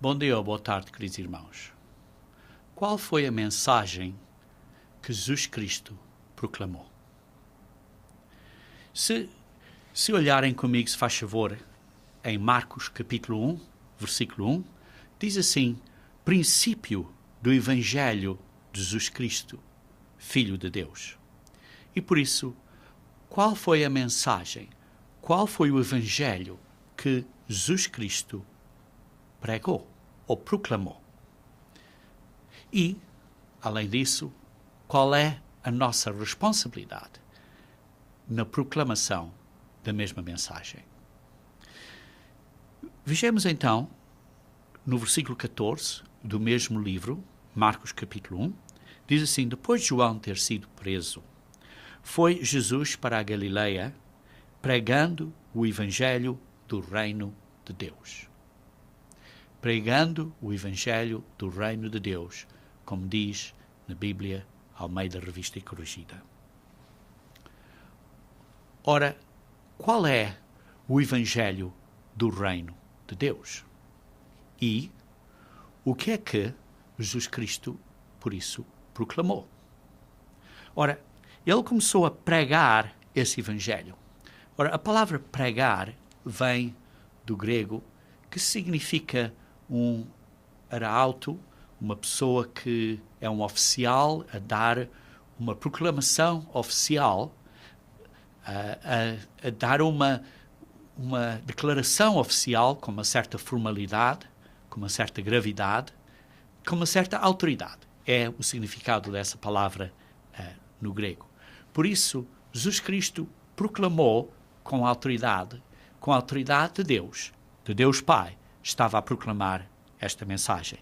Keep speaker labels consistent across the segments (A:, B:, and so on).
A: Bom dia ou boa tarde, queridos irmãos. Qual foi a mensagem que Jesus Cristo proclamou? Se olharem comigo, se faz favor, em Marcos capítulo 1, versículo 1, diz assim: princípio do Evangelho de Jesus Cristo, Filho de Deus. E por isso, qual foi a mensagem, qual foi o Evangelho que Jesus Cristo pregou ou proclamou? E, além disso, qual é a nossa responsabilidade na proclamação da mesma mensagem? Vejamos então, no versículo 14 do mesmo livro, Marcos capítulo 1, diz assim: depois de João ter sido preso, foi Jesus para a Galileia, pregando o Evangelho do Reino de Deus. Pregando o Evangelho do Reino de Deus, como diz na Bíblia, Almeida Revista e Corrigida. Ora, qual é o Evangelho do Reino de Deus? E o que é que Jesus Cristo, por isso, proclamou? Ora, ele começou a pregar esse Evangelho. Ora, a palavra pregar vem do grego, que significa um arauto, uma pessoa que é um oficial a dar uma proclamação oficial, a dar uma declaração oficial com uma certa formalidade, com uma certa gravidade, com uma certa autoridade. É o significado dessa palavra no grego. Por isso, Jesus Cristo proclamou com a autoridade de Deus Pai, estava a proclamar esta mensagem.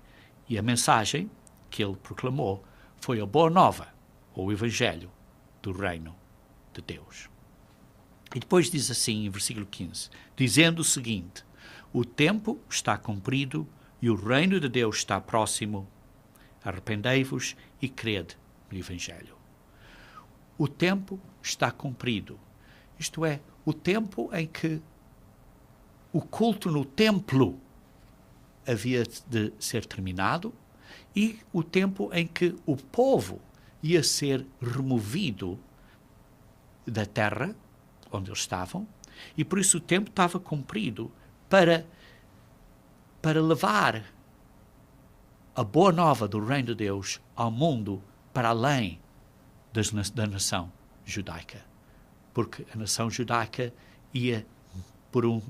A: E a mensagem que ele proclamou foi a Boa Nova, ou o Evangelho do Reino de Deus. E depois diz assim, em versículo 15, dizendo o seguinte: o tempo está cumprido e o reino de Deus está próximo. Arrependei-vos e crede no Evangelho. O tempo está cumprido. Isto é, o tempo em que o culto no templo havia de ser terminado e o tempo em que o povo ia ser removido da terra onde eles estavam, e por isso o tempo estava cumprido para levar a boa nova do reino de Deus ao mundo para além da nação judaica. Porque a nação judaica ia, por uma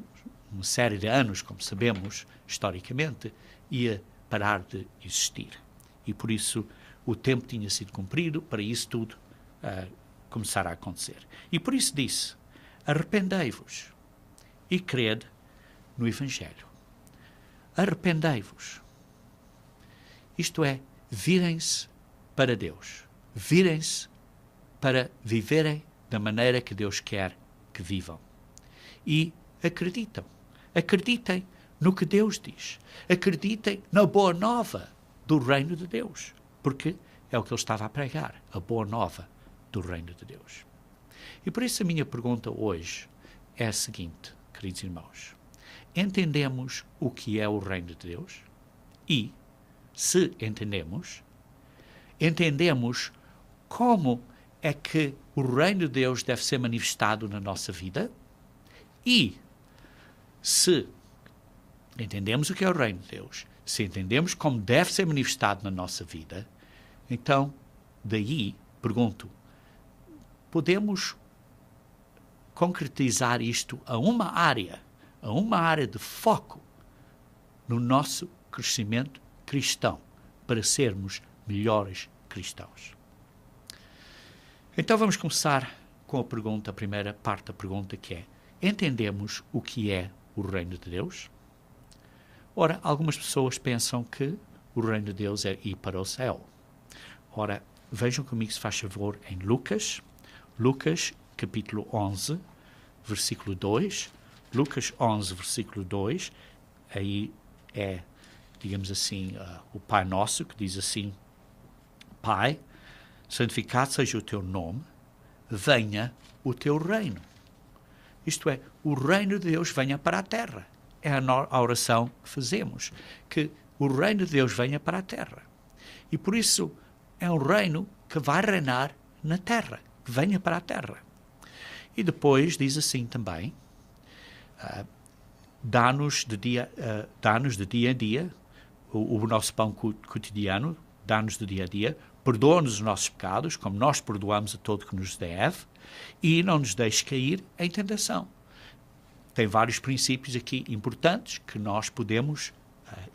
A: série de anos, como sabemos, historicamente, ia parar de existir. E por isso o tempo tinha sido cumprido para isso tudo começar a acontecer. E por isso disse: arrependei-vos e crede no Evangelho. Arrependei-vos. Isto é, virem-se para Deus. Virem-se para viverem da maneira que Deus quer que vivam. E acreditem no que Deus diz. Acreditem na boa nova do reino de Deus. Porque é o que ele estava a pregar, a boa nova do reino de Deus. E por isso a minha pergunta hoje é a seguinte, queridos irmãos: entendemos o que é o reino de Deus? E, se entendemos como é que o reino de Deus deve ser manifestado na nossa vida? E, se entendemos o que é o reino de Deus, se entendemos como deve ser manifestado na nossa vida, então, daí, pergunto, podemos concretizar isto a uma área de foco no nosso crescimento cristão, para sermos melhores cristãos? Então vamos começar com a primeira parte da pergunta, que é: entendemos o que é o reino de Deus? Ora, algumas pessoas pensam que o reino de Deus é ir para o céu. Ora, vejam comigo, se faz favor, em Lucas capítulo 11, versículo 2. Lucas 11, versículo 2, aí é, digamos assim, o Pai Nosso, que diz assim: Pai, santificado seja o teu nome, venha o teu reino. Isto é, o reino de Deus venha para a terra. é a oração que fazemos, que o reino de Deus venha para a terra. E por isso é um reino que vai reinar na terra, que venha para a terra. E depois diz assim também, dá-nos de dia a dia o nosso pão cotidiano, dá-nos de dia a dia, perdoa-nos os nossos pecados, como nós perdoamos a todo que nos deve, e não nos deixe cair em tentação. Tem vários princípios aqui importantes que nós podemos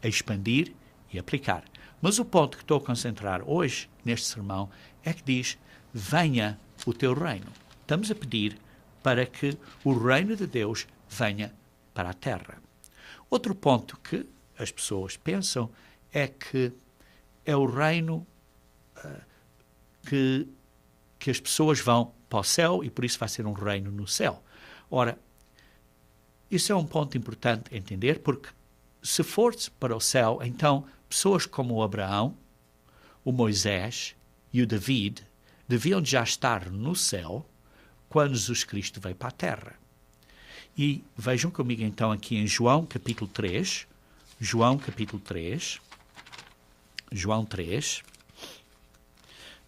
A: expandir e aplicar. Mas o ponto que estou a concentrar hoje, neste sermão, é que diz, venha o teu reino. Estamos a pedir para que o reino de Deus venha para a terra. Outro ponto que as pessoas pensam é que é o reino que as pessoas vão para o céu e por isso vai ser um reino no céu. Ora, isso é um ponto importante entender, porque se for-se para o céu, então pessoas como o Abraão, o Moisés e o David deviam já estar no céu quando Jesus Cristo veio para a terra. E vejam comigo então aqui em João capítulo 3, João 3,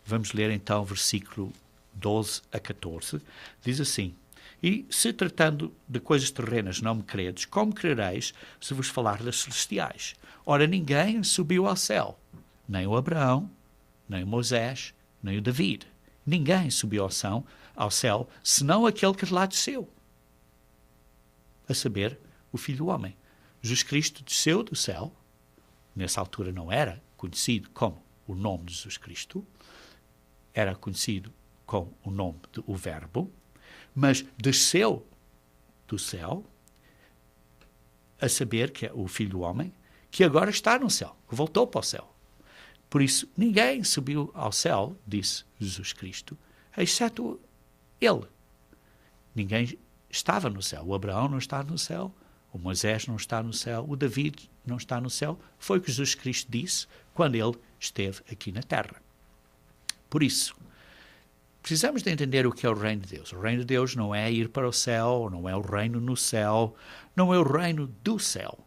A: vamos ler então o versículo 12 a 14, diz assim, e se tratando de coisas terrenas não me credes, como crereis se vos falar das celestiais? Ora, ninguém subiu ao céu, nem o Abraão, nem o Moisés, nem o David. Ninguém subiu ao céu, senão aquele que de lá desceu, a saber, o Filho do Homem. Jesus Cristo desceu do céu, nessa altura não era conhecido como o nome de Jesus Cristo, era conhecido com o nome do Verbo, mas desceu do céu, a saber que é o Filho do Homem, que agora está no céu, que voltou para o céu. Por isso, ninguém subiu ao céu, disse Jesus Cristo, exceto ele. Ninguém estava no céu. O Abraão não está no céu, o Moisés não está no céu, o David não está no céu. Foi o que Jesus Cristo disse quando ele esteve aqui na terra. Por isso, precisamos de entender o que é o reino de Deus. O reino de Deus não é ir para o céu, não é o reino no céu, não é o reino do céu.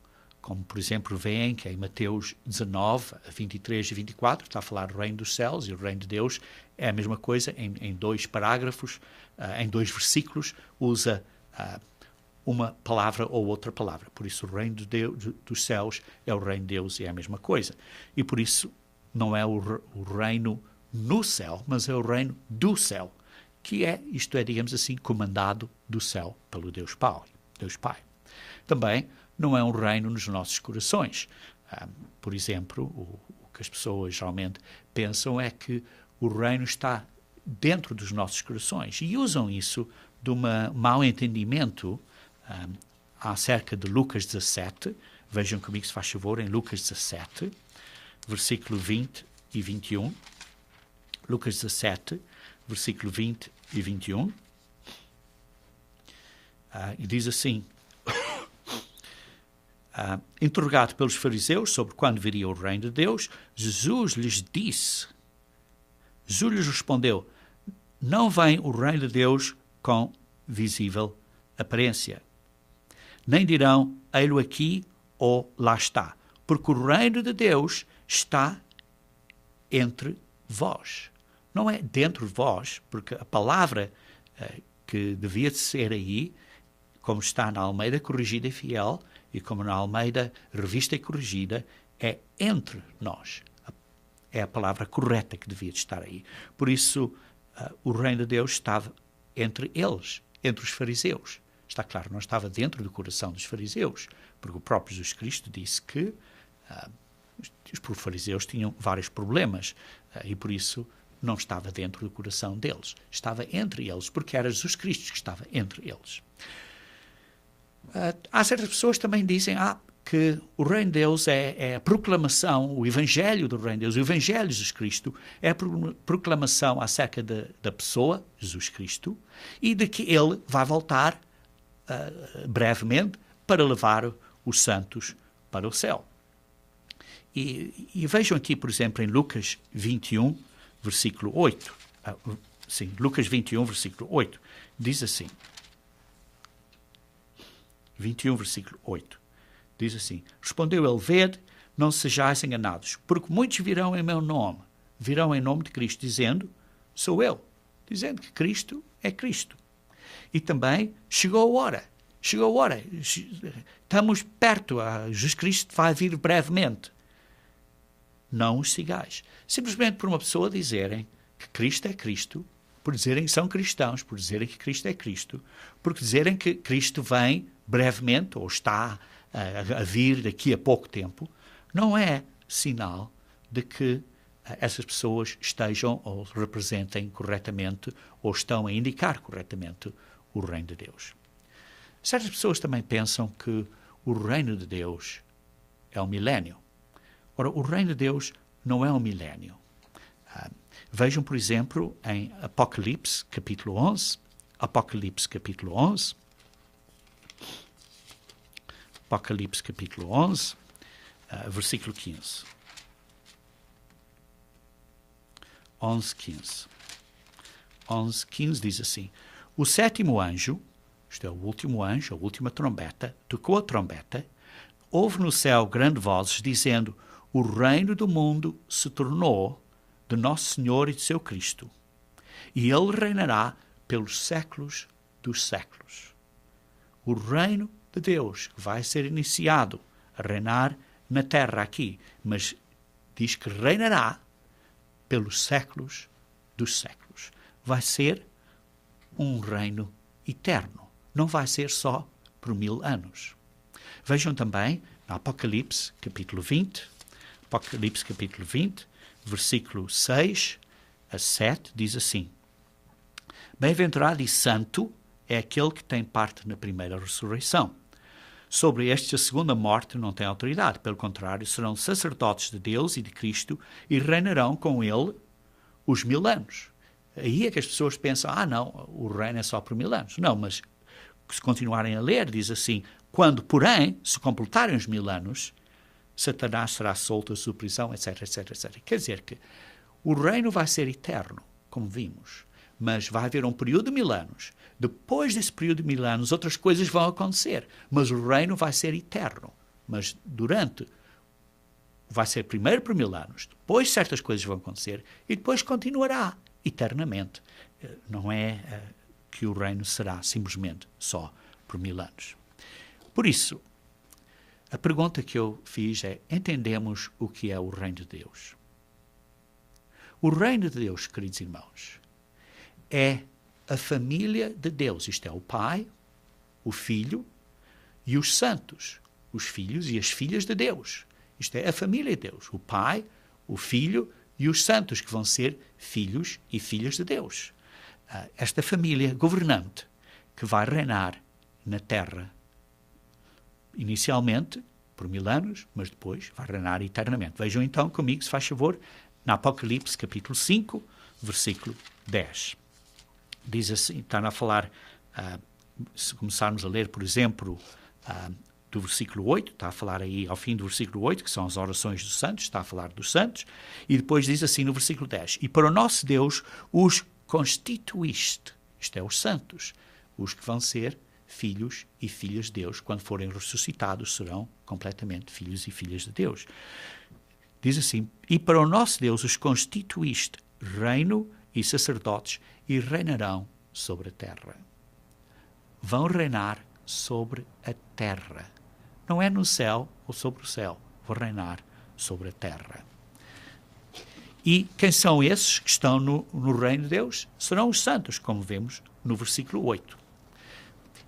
A: Como, por exemplo, veem que em Mateus 19, 23 e 24, está a falar do reino dos céus, e o reino de Deus é a mesma coisa, em 2 parágrafos, em 2 versículos, usa uma palavra ou outra palavra. Por isso, o reino de Deus, dos céus é o reino de Deus e é a mesma coisa. E por isso, não é o reino no céu, mas é o reino do céu, que é, isto é, digamos assim, comandado do céu pelo Deus Pai. Também não é um reino nos nossos corações. Por exemplo, o que as pessoas geralmente pensam é que o reino está dentro dos nossos corações e usam isso de um mau entendimento acerca de Lucas 17. Vejam comigo, se faz favor, em Lucas 17, versículo 20 e 21. Lucas 17, versículo 20 e 21. E diz assim, interrogado pelos fariseus sobre quando viria o reino de Deus, Jesus lhes respondeu, não vem o reino de Deus com visível aparência. Nem dirão, ei-lo aqui ou lá está, porque o reino de Deus está entre vós. Não é dentro de vós, porque a palavra que devia ser aí, como está na Almeida Corrigida e Fiel, e como na Almeida Revista e Corrigida, é entre nós. É a palavra correta que devia estar aí. Por isso, o reino de Deus estava entre eles, entre os fariseus. Está claro, não estava dentro do coração dos fariseus, porque o próprio Jesus Cristo disse que os fariseus tinham vários problemas e por isso não estava dentro do coração deles. Estava entre eles, porque era Jesus Cristo que estava entre eles. Há certas pessoas que também dizem que o reino de Deus é a proclamação, o evangelho do reino de Deus, o evangelho de Jesus Cristo é a proclamação acerca da pessoa, Jesus Cristo, e de que ele vai voltar brevemente para levar os santos para o céu. E vejam aqui, por exemplo, em Lucas 21, versículo 8. Sim, Lucas 21, versículo 8. Diz assim. 21, versículo 8. Diz assim, respondeu ele, vede, não sejais enganados, porque muitos virão em meu nome, virão em nome de Cristo, dizendo, sou eu, dizendo que Cristo é Cristo. E também chegou a hora, estamos perto, Jesus Cristo vai vir brevemente. Não os sigais. Simplesmente por uma pessoa dizerem que Cristo é Cristo, por dizerem que são cristãos, por dizerem que Cristo é Cristo, por dizerem que Cristo vem brevemente, ou está a vir daqui a pouco tempo, não é sinal de que essas pessoas estejam ou representem corretamente ou estão a indicar corretamente o reino de Deus. Certas pessoas também pensam que o reino de Deus é um milénio. Ora, o reino de Deus não é um milénio. Vejam, por exemplo, em Apocalipse, capítulo 11. Apocalipse, capítulo 11. Apocalipse, capítulo 11, versículo 15. 11:15. 11:15 diz assim, o sétimo anjo, isto é o último anjo, a última trombeta, tocou a trombeta, houve no céu grandes vozes dizendo, o reino do mundo se tornou de Nosso Senhor e de seu Cristo, e ele reinará pelos séculos dos séculos. O reino de Deus vai ser iniciado a reinar na terra aqui, mas diz que reinará pelos séculos dos séculos. Vai ser um reino eterno. Não vai ser só por 1000 anos. Vejam também no Apocalipse, capítulo 20, Apocalipse, capítulo 20, versículo 6 a 7, diz assim, bem-aventurado e santo é aquele que tem parte na primeira ressurreição. Sobre estes, a segunda morte não tem autoridade. Pelo contrário, serão sacerdotes de Deus e de Cristo e reinarão com ele os 1000 anos. Aí é que as pessoas pensam, não, o reino é só por 1000 anos. Não, mas se continuarem a ler, diz assim, quando, porém, se completarem os 1000 anos, Satanás será solto da sua prisão, etc, etc, etc. Quer dizer que o reino vai ser eterno, como vimos, mas vai haver um período de 1000 anos. Depois desse período de 1000 anos, outras coisas vão acontecer, mas o reino vai ser eterno. Mas vai ser primeiro por 1000 anos, depois certas coisas vão acontecer e depois continuará eternamente. Não é que o reino será simplesmente só por 1000 anos. Por isso, a pergunta que eu fiz é, entendemos o que é o reino de Deus? O reino de Deus, queridos irmãos, é a família de Deus, isto é, o Pai, o Filho e os santos, os filhos e as filhas de Deus. Isto é, a família de Deus, o Pai, o Filho e os santos, que vão ser filhos e filhas de Deus. Esta família governante que vai reinar na terra, inicialmente por 1000 anos, mas depois vai reinar eternamente. Vejam então comigo, se faz favor, na Apocalipse, capítulo 5, versículo 10. Diz assim, está a falar, se começarmos a ler, por exemplo, do versículo 8, está a falar aí ao fim do versículo 8, que são as orações dos santos, está a falar dos santos, e depois diz assim no versículo 10, e para o nosso Deus os constituíste, isto é, os santos, os que vão ser filhos e filhas de Deus, quando forem ressuscitados, serão completamente filhos e filhas de Deus. Diz assim, e para o nosso Deus os constituíste reino e sacerdotes e reinarão sobre a terra. Vão reinar sobre a terra. Não é no céu ou sobre o céu. Vão reinar sobre a terra. E quem são esses que estão no reino de Deus? Serão os santos, como vemos no versículo 8.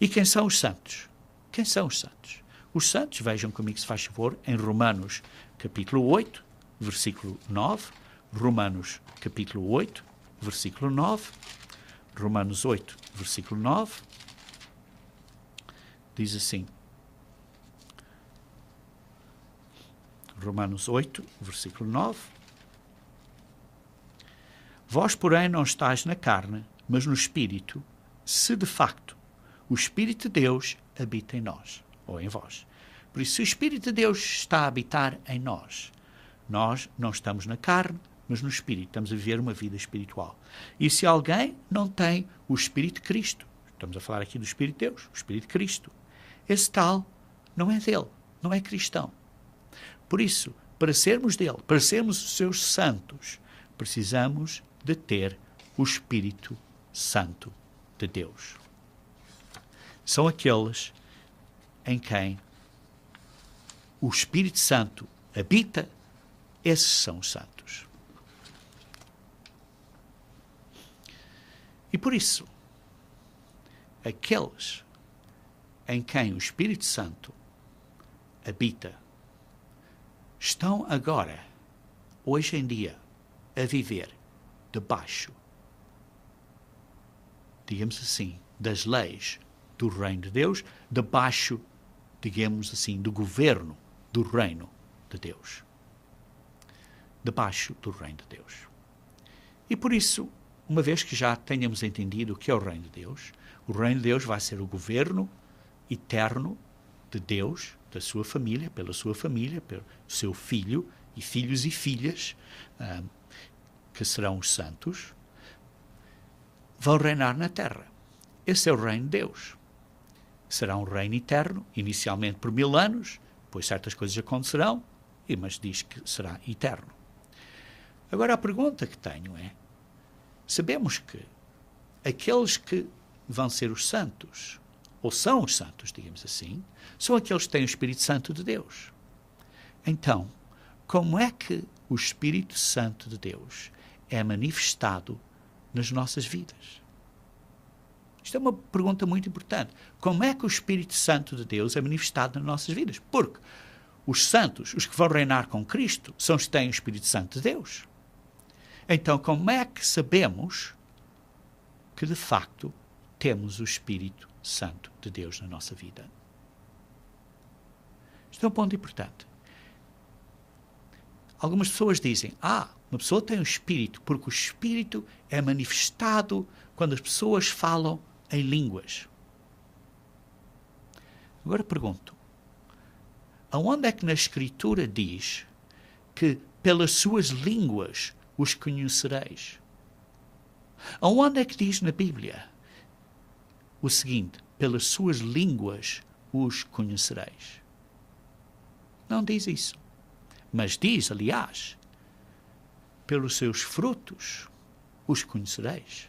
A: E quem são os santos? Quem são os santos? Os santos, vejam comigo se faz favor, em Romanos capítulo 8, versículo 9. Romanos capítulo 8, versículo 9. Romanos 8, versículo 9. Diz assim. Romanos 8, versículo 9. Vós, porém, não estáis na carne, mas no Espírito, se de facto o Espírito de Deus habita em nós, ou em vós. Por isso, se o Espírito de Deus está a habitar em nós, nós não estamos na carne, mas no Espírito, estamos a viver uma vida espiritual. E se alguém não tem o Espírito de Cristo, estamos a falar aqui do Espírito de Deus, o Espírito de Cristo, esse tal não é dele, não é cristão. Por isso, para sermos dele, para sermos os seus santos, precisamos de ter o Espírito Santo de Deus. São aqueles em quem o Espírito Santo habita, esses são os santos. E por isso, aqueles em quem o Espírito Santo habita estão agora, hoje em dia, a viver debaixo, digamos assim, das leis do reino de Deus, debaixo, digamos assim, do governo do reino de Deus. Debaixo do reino de Deus. E por isso, uma vez que já tenhamos entendido o que é o reino de Deus, o reino de Deus vai ser o governo eterno de Deus, da sua família, pelo seu filho e filhos e filhas, que serão os santos, vão reinar na terra. Esse é o reino de Deus. Será um reino eterno, inicialmente por 1000 anos, depois certas coisas acontecerão, mas diz que será eterno. Agora a pergunta que tenho é, sabemos que aqueles que vão ser os santos, ou são os santos, digamos assim, são aqueles que têm o Espírito Santo de Deus. Então, como é que o Espírito Santo de Deus é manifestado nas nossas vidas? Isto é uma pergunta muito importante. Como é que o Espírito Santo de Deus é manifestado nas nossas vidas? Porque os santos, os que vão reinar com Cristo, são os que têm o Espírito Santo de Deus. Então, como é que sabemos que, de facto, temos o Espírito Santo de Deus na nossa vida? Isto é um ponto importante. Algumas pessoas dizem, uma pessoa tem o Espírito, porque o Espírito é manifestado quando as pessoas falam em línguas. Agora pergunto, aonde é que na Escritura diz que pelas suas línguas os conhecereis? Aonde é que diz na Bíblia o seguinte, pelas suas línguas os conhecereis? Não diz isso. Mas diz, aliás, pelos seus frutos os conhecereis.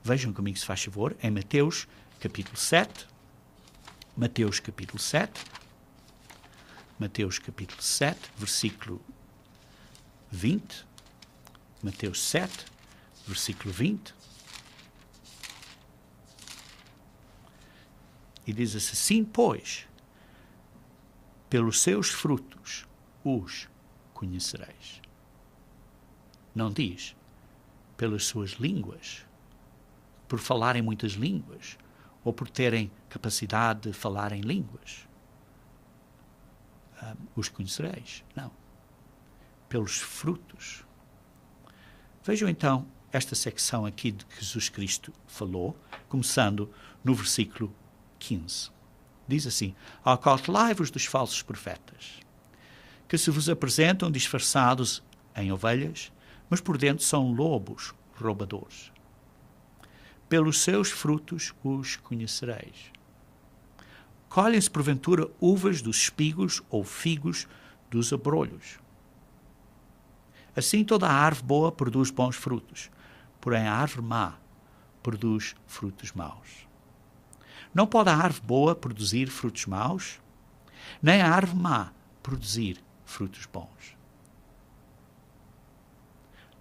A: Vejam comigo, se faz favor, em Mateus capítulo 7. Mateus capítulo 7. Mateus capítulo 7, versículo 20. Mateus 7, versículo 20. E diz assim, pois, pelos seus frutos os conhecereis. Não diz pelas suas línguas, por falarem muitas línguas, ou por terem capacidade de falar em línguas. Os conhecereis. Não. Pelos frutos. Vejam então esta secção aqui de que Jesus Cristo falou, começando no versículo 15. Diz assim, acautelai-vos dos falsos profetas, que se vos apresentam disfarçados em ovelhas, mas por dentro são lobos roubadores. Pelos seus frutos os conhecereis. Colhem-se porventura uvas dos espigos ou figos dos abrolhos. Assim toda a árvore boa produz bons frutos, porém a árvore má produz frutos maus. Não pode a árvore boa produzir frutos maus, nem a árvore má produzir frutos bons.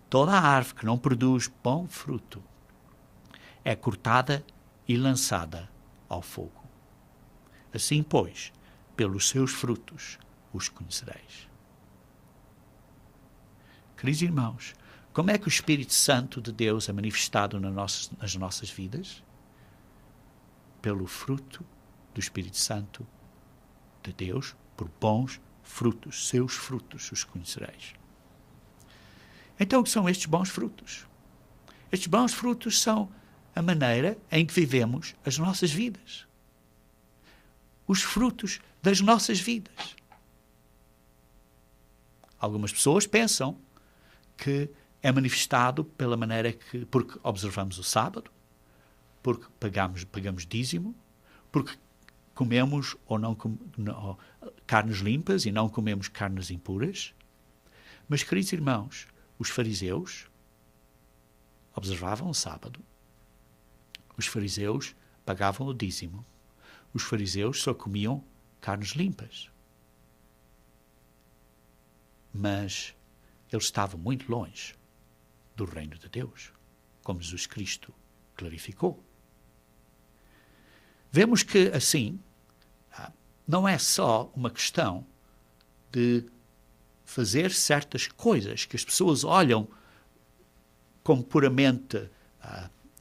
A: Toda a árvore que não produz bom fruto é cortada e lançada ao fogo. Assim, pois, pelos seus frutos os conhecereis. Queridos irmãos, como é que o Espírito Santo de Deus é manifestado nas nossas vidas? Pelo fruto do Espírito Santo de Deus, por bons frutos, seus frutos os conhecereis. Então, o que são estes bons frutos? Estes bons frutos são a maneira em que vivemos as nossas vidas. Os frutos das nossas vidas. Algumas pessoas pensam que é manifestado pela maneira que, porque observamos o sábado, porque pagamos dízimo, porque comemos ou não, carnes limpas e não comemos carnes impuras. Mas, queridos irmãos, os fariseus observavam o sábado. Os fariseus pagavam o dízimo. Os fariseus só comiam carnes limpas. Mas eles estavam muito longe do reino de Deus, como Jesus Cristo clarificou. Vemos que, assim, não é só uma questão de fazer certas coisas que as pessoas olham como puramente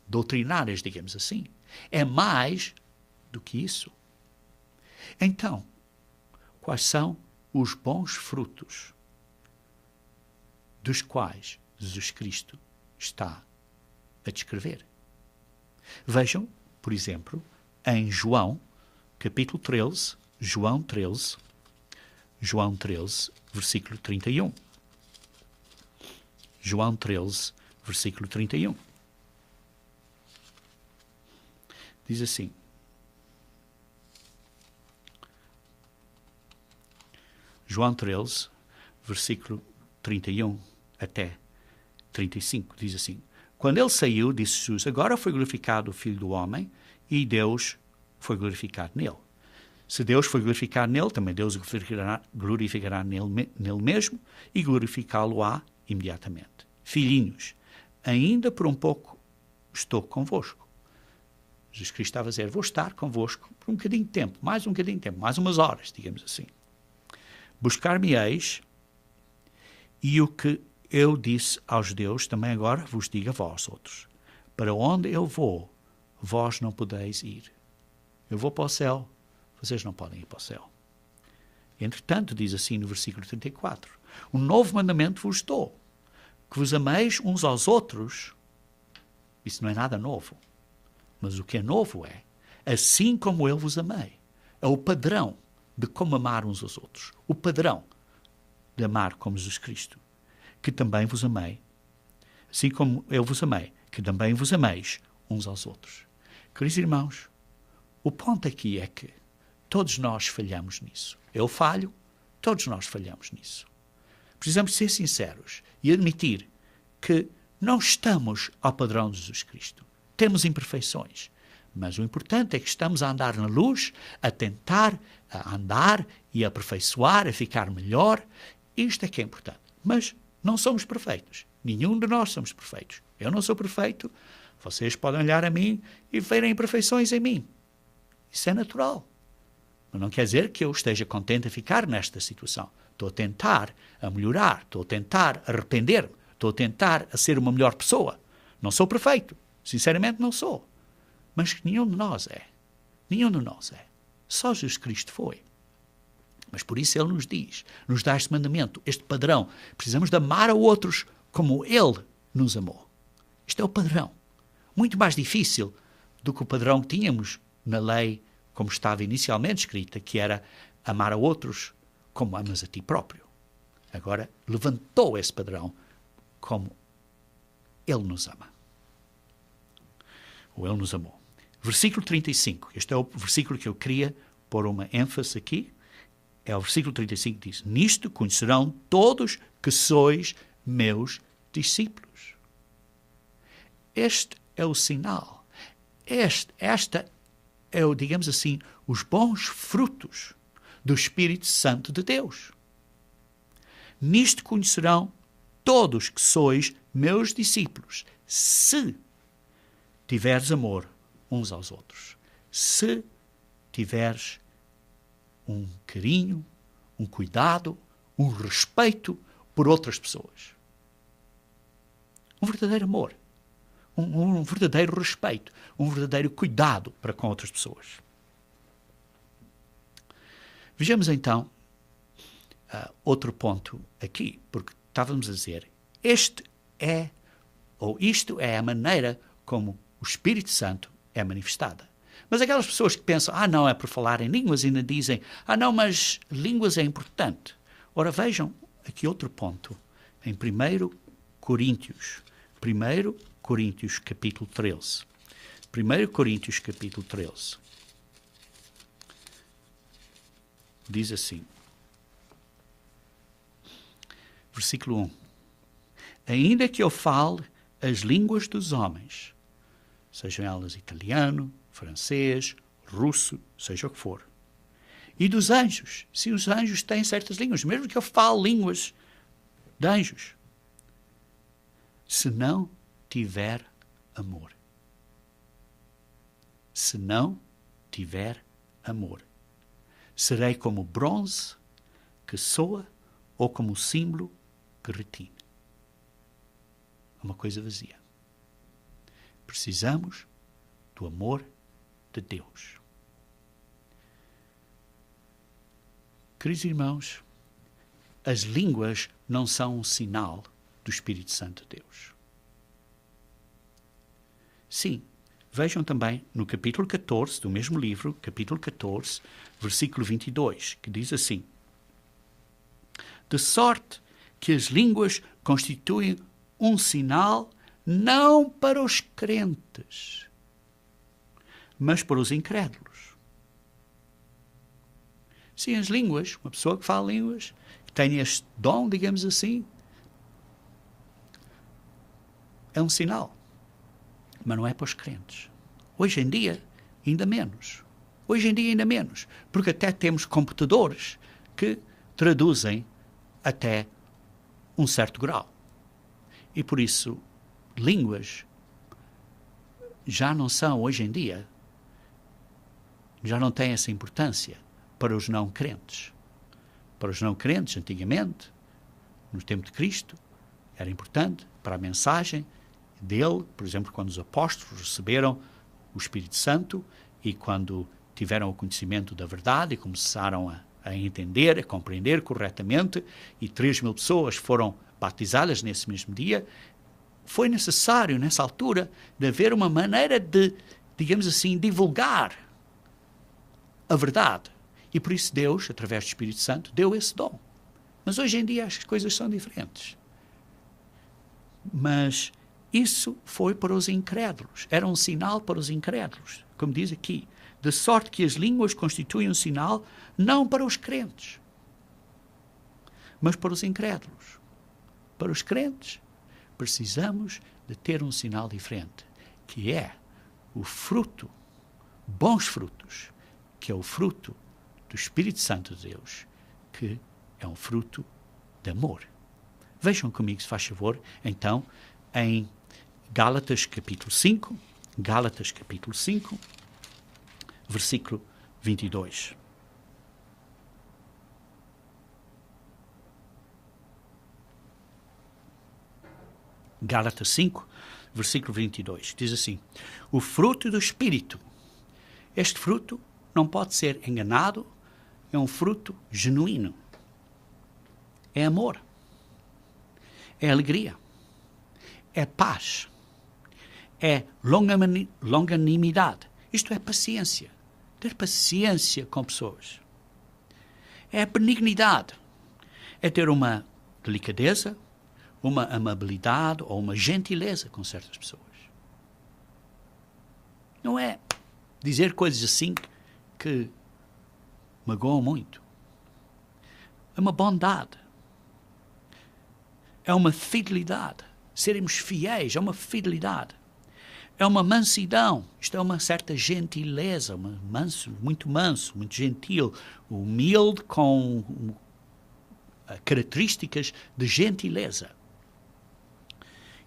A: doutrinárias, digamos assim. É mais do que isso. Então, quais são os bons frutos dos quais Jesus Cristo está a descrever? Vejam, por exemplo, em João, capítulo 13, João 13, versículo 31. João 13, versículo 31. Diz assim: João 13, versículo 31 até 35, diz assim: Quando ele saiu, disse Jesus: Agora foi glorificado o Filho do Homem e Deus foi glorificado nele. Se Deus foi glorificado nele, também Deus glorificará nele mesmo e glorificá-lo-á imediatamente. Filhinhos, ainda por um pouco estou convosco. Jesus Cristo estava a dizer: vou estar convosco por um bocadinho de tempo, mais um bocadinho de tempo, mais umas horas, digamos assim. Buscar-me-eis, e o que eu disse aos judeus, também agora vos digo a vós outros: para onde eu vou, vós não podeis ir. Eu vou para o céu, vocês não podem ir para o céu. Entretanto, diz assim no versículo 34, um novo mandamento vos dou, que vos ameis uns aos outros. Isso não é nada novo. Mas o que é novo é, assim como eu vos amei. É o padrão de como amar uns aos outros. O padrão de amar como Jesus Cristo. Que também vos amei. Assim como eu vos amei, que também vos ameis uns aos outros. Queridos irmãos, o ponto aqui é que todos nós falhamos nisso. Eu falho, todos nós falhamos nisso. Precisamos ser sinceros e admitir que não estamos ao padrão de Jesus Cristo. Temos imperfeições, mas o importante é que estamos a andar na luz, a tentar a andar e a aperfeiçoar, a ficar melhor. Isto é que é importante. Mas não somos perfeitos. Nenhum de nós somos perfeitos. Eu não sou perfeito. Vocês podem olhar a mim e verem imperfeições em mim. Isso é natural. Mas não quer dizer que eu esteja contente a ficar nesta situação. Estou a tentar a melhorar, estou a tentar a arrepender-me, estou a tentar a ser uma melhor pessoa. Não sou perfeito. Sinceramente não sou. Mas nenhum de nós é. Nenhum de nós é. Só Jesus Cristo foi. Mas por isso Ele nos diz, nos dá este mandamento, este padrão. Precisamos de amar a outros como Ele nos amou. Isto é o padrão. Muito mais difícil do que o padrão que tínhamos na lei, como estava inicialmente escrita, que era amar a outros como amas a ti próprio. Agora levantou esse padrão como Ele nos ama. Ou Ele nos amou. Versículo 35. Este é o versículo que eu queria pôr uma ênfase aqui. É o versículo 35 que diz: Nisto conhecerão todos que sois meus discípulos. Este é o sinal. Esta é, digamos assim, os bons frutos do Espírito Santo de Deus. Nisto conhecerão todos que sois meus discípulos, se tiveres amor uns aos outros. Se tiveres um carinho, um cuidado, um respeito por outras pessoas. Um verdadeiro amor. Um verdadeiro respeito. Um verdadeiro cuidado para com outras pessoas. Vejamos então outro ponto aqui, porque estávamos a dizer, isto é a maneira como o Espírito Santo é manifestada. Mas aquelas pessoas que pensam, não, é por falar em línguas, e ainda dizem, não, mas línguas é importante. Ora, vejam aqui outro ponto, em 1 Coríntios capítulo 13. 1 Coríntios capítulo 13. diz assim, versículo 1. Ainda que eu fale as línguas dos homens, sejam elas italiano, francês, russo, seja o que for, e dos anjos, se os anjos têm certas línguas, mesmo que eu fale línguas de anjos, se não tiver amor. Se não tiver amor, serei como bronze que soa ou como símbolo que retine. É uma coisa vazia. Precisamos do amor de Deus. Queridos irmãos, as línguas não são um sinal do Espírito Santo de Deus. Sim, vejam também no capítulo 14 do mesmo livro, capítulo 14, versículo 22, que diz assim: de sorte que as línguas constituem um sinal não para os crentes, mas para os incrédulos. Sim, as línguas, uma pessoa que fala línguas, que tem este dom, digamos assim, é um sinal, mas não é para os crentes. Hoje em dia, ainda menos. Hoje em dia, ainda menos. Porque até temos computadores que traduzem até um certo grau. E por isso, línguas já não são, hoje em dia, já não têm essa importância para os não crentes. Para os não crentes, antigamente, no tempo de Cristo, era importante para a mensagem dele, por exemplo, quando os apóstolos receberam o Espírito Santo e quando tiveram o conhecimento da verdade e começaram a entender, a compreender corretamente, e 3.000 pessoas foram batizadas nesse mesmo dia, foi necessário, nessa altura, de haver uma maneira de, digamos assim, divulgar a verdade. E por isso Deus, através do Espírito Santo, deu esse dom. Mas hoje em dia as coisas são diferentes. Mas isso foi para os incrédulos. Era um sinal para os incrédulos. Como diz aqui, de sorte que as línguas constituem um sinal não para os crentes, mas para os incrédulos. Para os crentes, precisamos de ter um sinal diferente, que é o fruto, bons frutos, que é o fruto do Espírito Santo de Deus, que é um fruto de amor. Vejam comigo, se faz favor, então, em Gálatas capítulo 5, versículo 22. Gálatas 5, versículo 22, diz assim: o fruto do Espírito. Este fruto não pode ser enganado, é um fruto genuíno. É amor, é alegria, é paz, é longanimidade. Isto é paciência. Ter paciência com pessoas. É benignidade. É ter uma delicadeza, uma amabilidade ou uma gentileza com certas pessoas. Não é dizer coisas assim que magoam muito. É uma bondade. É uma fidelidade. Sermos fiéis é uma fidelidade. É uma mansidão. Isto é uma certa gentileza, muito manso, muito gentil, humilde, com características de gentileza.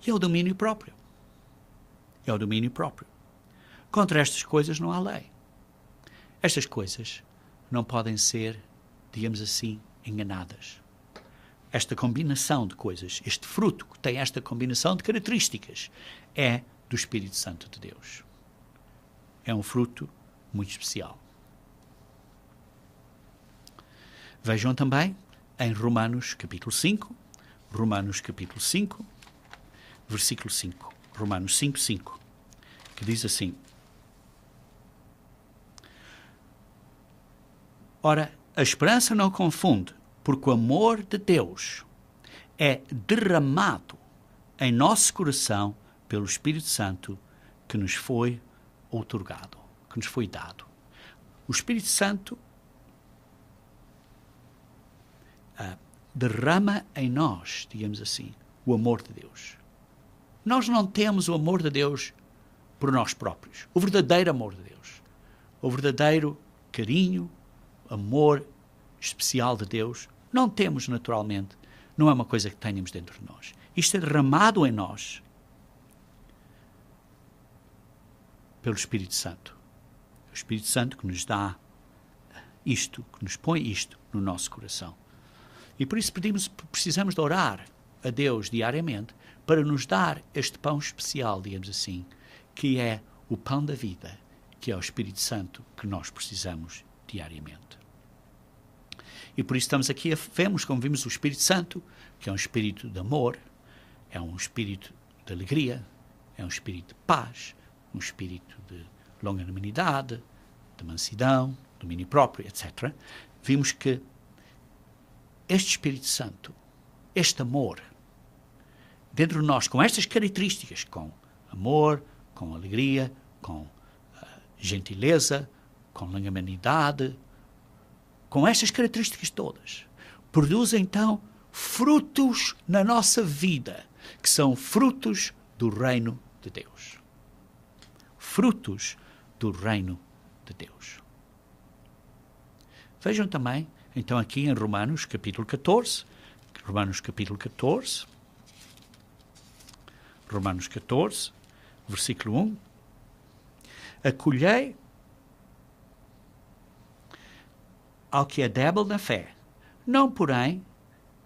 A: E é o domínio próprio. É o domínio próprio. Contra estas coisas não há lei. Estas coisas não podem ser, digamos assim, enganadas. Esta combinação de coisas, este fruto que tem esta combinação de características, é do Espírito Santo de Deus. É um fruto muito especial. Vejam também em Romanos capítulo 5, versículo 5, Romanos 5, 5, que diz assim: ora, a esperança não confunde, porque o amor de Deus é derramado em nosso coração pelo Espírito Santo que nos foi outorgado, que nos foi dado. O Espírito Santo derrama em nós, digamos assim, o amor de Deus. Nós não temos o amor de Deus por nós próprios. O verdadeiro amor de Deus. O verdadeiro carinho, amor especial de Deus, não temos naturalmente. Não é uma coisa que tenhamos dentro de nós. Isto é derramado em nós pelo Espírito Santo. É o Espírito Santo que nos dá isto, que nos põe isto no nosso coração. E por isso precisamos de orar a Deus diariamente para nos dar este pão especial, digamos assim, que é o pão da vida, que é o Espírito Santo que nós precisamos diariamente. E por isso estamos aqui, vemos como vimos o Espírito Santo, que é um espírito de amor, é um espírito de alegria, é um espírito de paz, um espírito de longanimidade, de mansidão, domínio próprio, etc. Vimos que este Espírito Santo, este amor, dentro de nós, com estas características, com amor, com alegria, com gentileza, com longanimidade, com estas características todas, produz então frutos na nossa vida, que são frutos do reino de Deus. Frutos do reino de Deus. Vejam também, então, aqui em Romanos capítulo 14, Romanos 14, versículo 1. Acolhei ao que é débil na fé, não, porém,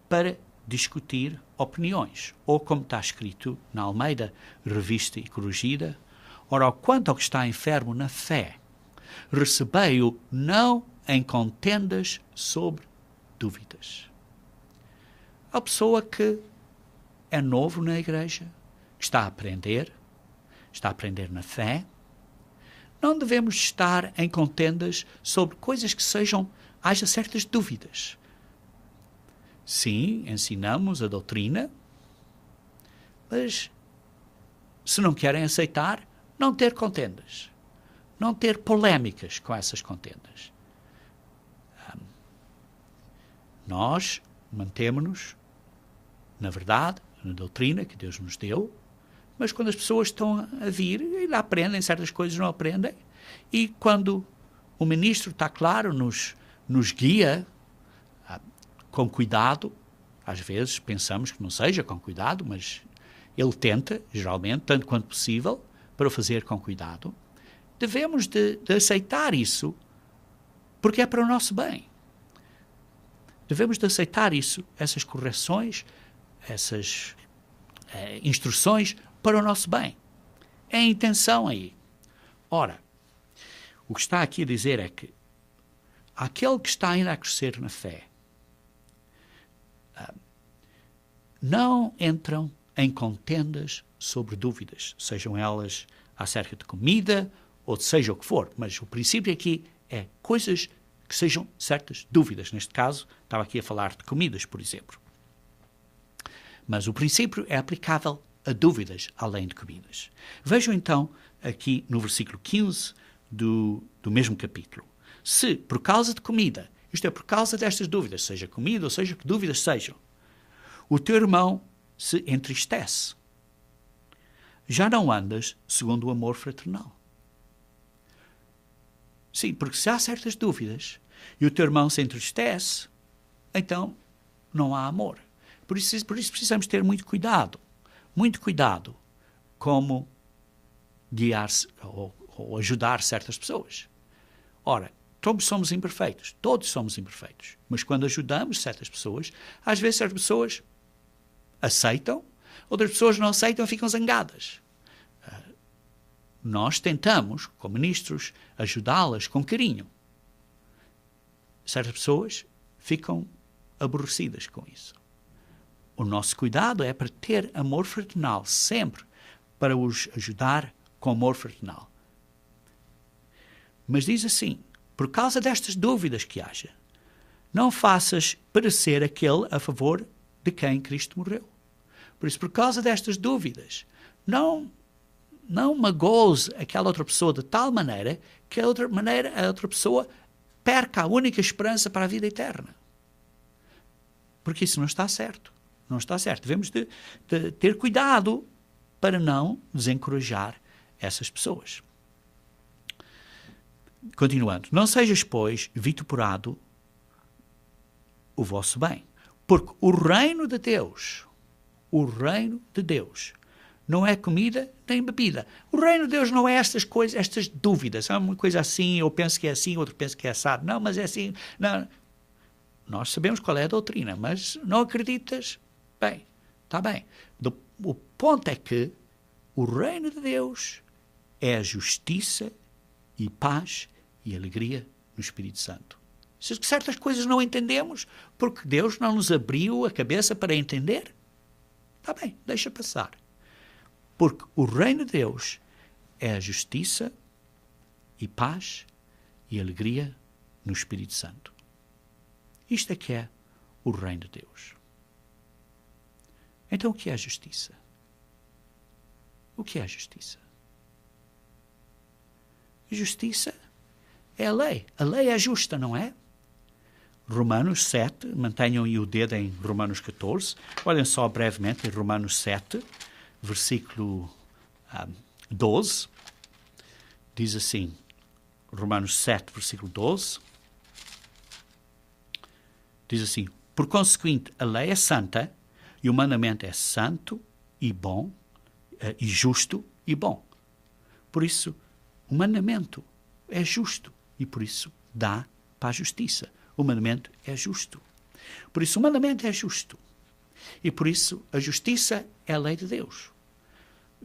A: para discutir opiniões, ou como está escrito na Almeida, revista e corrigida, ora, quanto ao que está enfermo na fé, recebei-o não em contendas sobre dúvidas. A pessoa que é novo na igreja, que está a aprender na fé, não devemos estar em contendas sobre coisas que haja certas dúvidas. Sim, ensinamos a doutrina, mas se não querem aceitar, não ter contendas, não ter polémicas com essas contendas. Nós mantemos-nos na verdade, na doutrina que Deus nos deu, mas quando as pessoas estão a vir, ainda aprendem certas coisas, não aprendem, e quando o ministro está claro, nos guia com cuidado, às vezes pensamos que não seja com cuidado, mas ele tenta, geralmente, tanto quanto possível, para o fazer com cuidado, devemos de aceitar isso, porque é para o nosso bem. Devemos de aceitar isso, essas correções, essas instruções para o nosso bem. É a intenção aí. Ora, o que está aqui a dizer é que aquele que está ainda a crescer na fé não entram em contendas sobre dúvidas, sejam elas acerca de comida ou seja o que for, mas o princípio aqui é coisas que sejam certas dúvidas. Neste caso, estava aqui a falar de comidas, por exemplo. Mas o princípio é aplicável a dúvidas além de comidas. Vejam então aqui no versículo 15 do mesmo capítulo. Se por causa de comida, isto é, por causa destas dúvidas, seja comida ou seja que dúvidas sejam, o teu irmão se entristece, já não andas segundo o amor fraternal. Sim, porque se há certas dúvidas e o teu irmão se entristece, então não há amor. Por isso precisamos ter muito cuidado como guiar ou ajudar certas pessoas. Ora, todos somos imperfeitos, mas quando ajudamos certas pessoas, às vezes certas pessoas aceitam, outras pessoas não aceitam e ficam zangadas. Nós tentamos, como ministros, ajudá-las com carinho. Certas pessoas ficam aborrecidas com isso. O nosso cuidado é para ter amor fraternal, sempre para os ajudar com amor fraternal. Mas diz assim, por causa destas dúvidas que haja, não faças parecer aquele a favor de quem Cristo morreu. Por isso, por causa destas dúvidas, não magoes aquela outra pessoa de tal maneira que a outra pessoa perca a única esperança para a vida eterna. Porque isso não está certo. Não está certo. Devemos de ter cuidado para não desencorajar essas pessoas. Continuando. Não sejas, pois, vituperado o vosso bem. Porque o reino de Deus não é comida nem bebida. O reino de Deus não é estas coisas, estas dúvidas. É uma coisa assim, eu penso que é assim, outro pensa que é assado. Não, mas é assim. Não. Nós sabemos qual é a doutrina, mas não acreditas? Bem, está bem. O ponto é que o reino de Deus é a justiça e paz e alegria no Espírito Santo. Se certas coisas não entendemos, porque Deus não nos abriu a cabeça para entender, está bem, deixa passar. Porque o reino de Deus é a justiça e paz e alegria no Espírito Santo. Isto é que é o reino de Deus. Então, o que é a justiça? O que é a justiça? A justiça é a lei. A lei é justa, não é? Romanos 7, mantenham aí o dedo em Romanos 14. Olhem só brevemente em Romanos 7, versículo 12. Diz assim, Romanos 7, versículo 12. Diz assim, por conseguinte, a lei é santa e o mandamento é santo e bom, e justo e bom. Por isso, o mandamento é justo e por isso dá para a justiça. O mandamento é justo. Por isso, o mandamento é justo. E por isso, a justiça é a lei de Deus.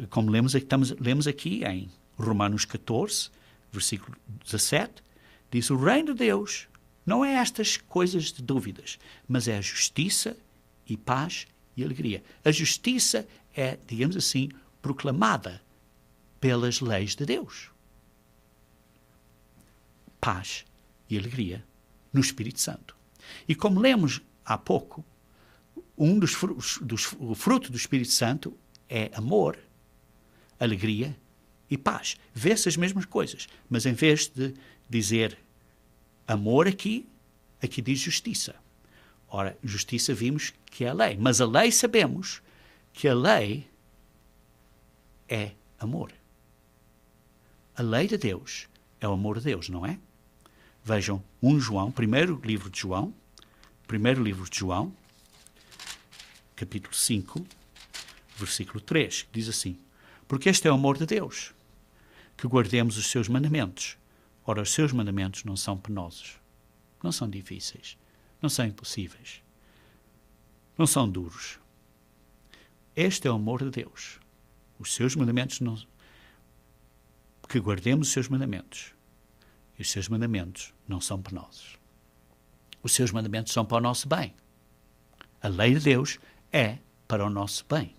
A: Como lemos aqui em Romanos 14, versículo 17, diz, o reino de Deus não é estas coisas de dúvidas, mas é a justiça e paz e alegria. A justiça é, digamos assim, proclamada pelas leis de Deus. Paz e alegria no Espírito Santo. E como lemos há pouco, o fruto do Espírito Santo é amor, alegria e paz. Vê-se as mesmas coisas, mas em vez de dizer amor aqui diz justiça. Ora, justiça vimos que é a lei, mas a lei sabemos que a lei é amor. A lei de Deus é o amor de Deus, não é? Vejam, primeiro livro de João, capítulo 5, versículo 3, que diz assim, porque este é o amor de Deus, que guardemos os seus mandamentos. Ora, os seus mandamentos não são penosos, não são difíceis, não são impossíveis, não são duros. Este é o amor de Deus. Os seus mandamentos que guardemos os seus mandamentos. E os seus mandamentos não são penosos. Os seus mandamentos são para o nosso bem. A lei de Deus é para o nosso bem.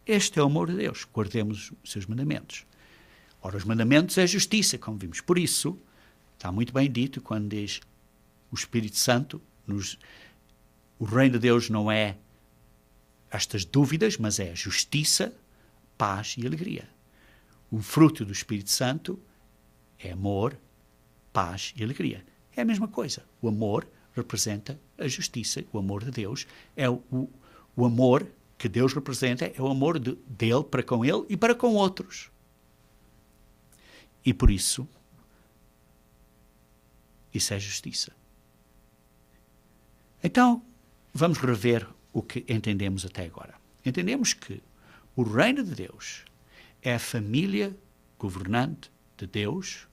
A: Este é o amor de Deus. Guardemos os seus mandamentos. Ora, os mandamentos é justiça, como vimos. Por isso, está muito bem dito quando diz o Espírito Santo, o reino de Deus não é estas dúvidas, mas é justiça, paz e alegria. O fruto do Espírito Santo é amor, paz e alegria. É a mesma coisa. O amor representa a justiça. O amor de Deus é o amor que Deus representa, é o amor dele para com ele e para com outros. E por isso, isso é justiça. Então, vamos rever o que entendemos até agora. Entendemos que o reino de Deus é a família governante de Deus,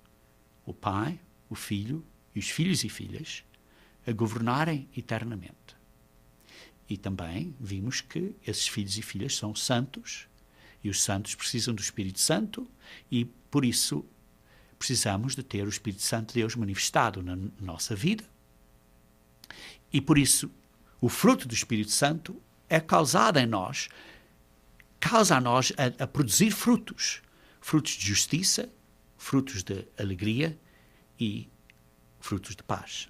A: o Pai, o Filho e os filhos e filhas a governarem eternamente. E também vimos que esses filhos e filhas são santos e os santos precisam do Espírito Santo e, por isso, precisamos de ter o Espírito Santo de Deus manifestado na nossa vida. E, por isso, o fruto do Espírito Santo é causado em nós, causa a nós a produzir frutos. Frutos de justiça, frutos de alegria e frutos de paz.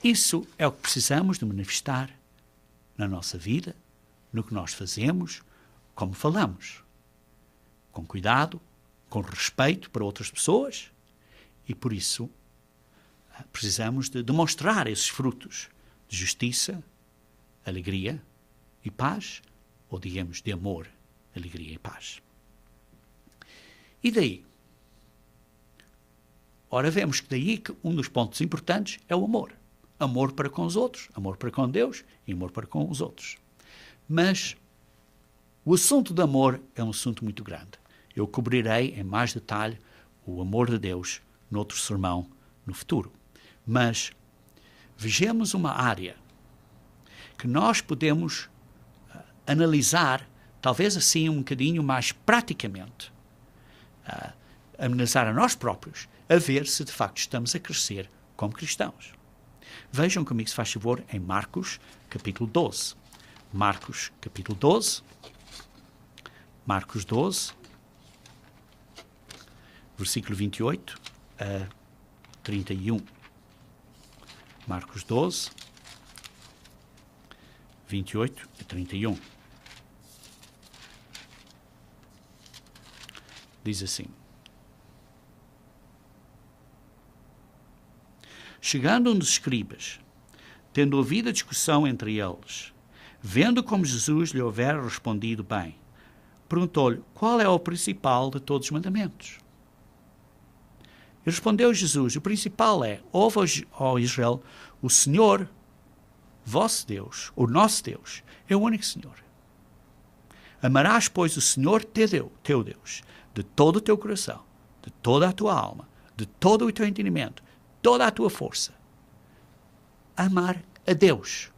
A: Isso é o que precisamos de manifestar na nossa vida, no que nós fazemos, como falamos. Com cuidado, com respeito para outras pessoas e, por isso, precisamos de demonstrar esses frutos de justiça, alegria e paz, ou digamos de amor, alegria e paz. E daí? Ora, vemos que daí que um dos pontos importantes é o amor. Amor para com os outros, amor para com Deus e amor para com os outros. Mas o assunto do amor é um assunto muito grande. Eu cobrirei em mais detalhe o amor de Deus noutro sermão no futuro. Mas vejamos uma área que nós podemos analisar, talvez assim um bocadinho mais praticamente, analisar a nós próprios, a ver se de facto estamos a crescer como cristãos. Vejam comigo, se faz favor, em Marcos, capítulo 12. Marcos, capítulo 12. Marcos 12, versículo 28 a 31. Marcos 12, 28 a 31. Diz assim: Chegando um dos escribas, tendo ouvido a discussão entre eles, vendo como Jesus lhe houvera respondido bem, perguntou-lhe qual é o principal de todos os mandamentos. E respondeu Jesus: o principal é: ouve, ó Israel, o Senhor, vosso Deus, o nosso Deus, é o único Senhor. Amarás, pois, o Senhor teu Deus, de todo o teu coração, de toda a tua alma, de todo o teu entendimento, toda a tua força. Amar a Deus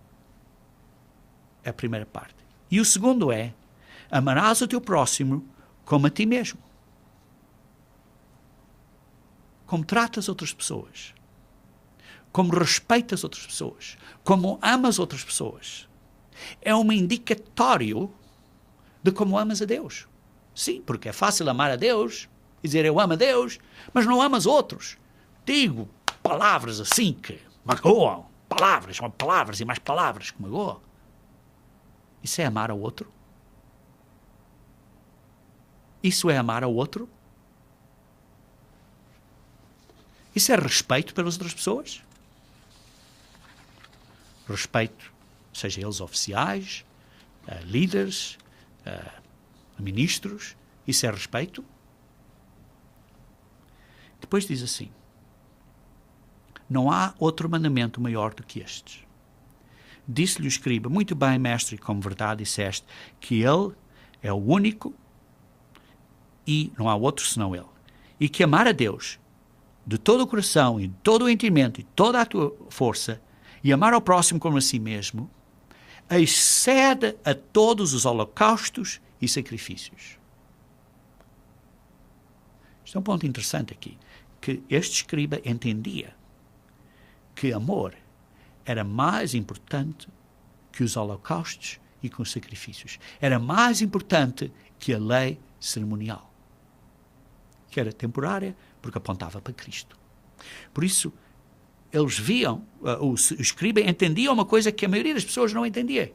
A: é a primeira parte. E o segundo é: amarás o teu próximo como a ti mesmo. Como tratas outras pessoas. Como respeitas outras pessoas. Como amas outras pessoas. É um indicatório de como amas a Deus. Sim, porque é fácil amar a Deus e dizer eu amo a Deus, mas não amas outros. Digo palavras assim que magoam. Palavras e mais palavras que magoam. Isso é amar ao outro? Isso é amar ao outro? Isso é respeito pelas outras pessoas? Respeito, seja eles oficiais, líderes, ministros. Isso é respeito? Depois diz assim: não há outro mandamento maior do que estes. Disse-lhe o escriba: muito bem, mestre, como verdade disseste, que ele é o único e não há outro senão ele. E que amar a Deus de todo o coração e de todo o entendimento e toda a tua força e amar ao próximo como a si mesmo excede a todos os holocaustos e sacrifícios. Isto é um ponto interessante aqui, que este escriba entendia que amor era mais importante que os holocaustos e que os sacrifícios. Era mais importante que a lei cerimonial, que era temporária, porque apontava para Cristo. Por isso, eles viam, o escriba entendia uma coisa que a maioria das pessoas não entendia,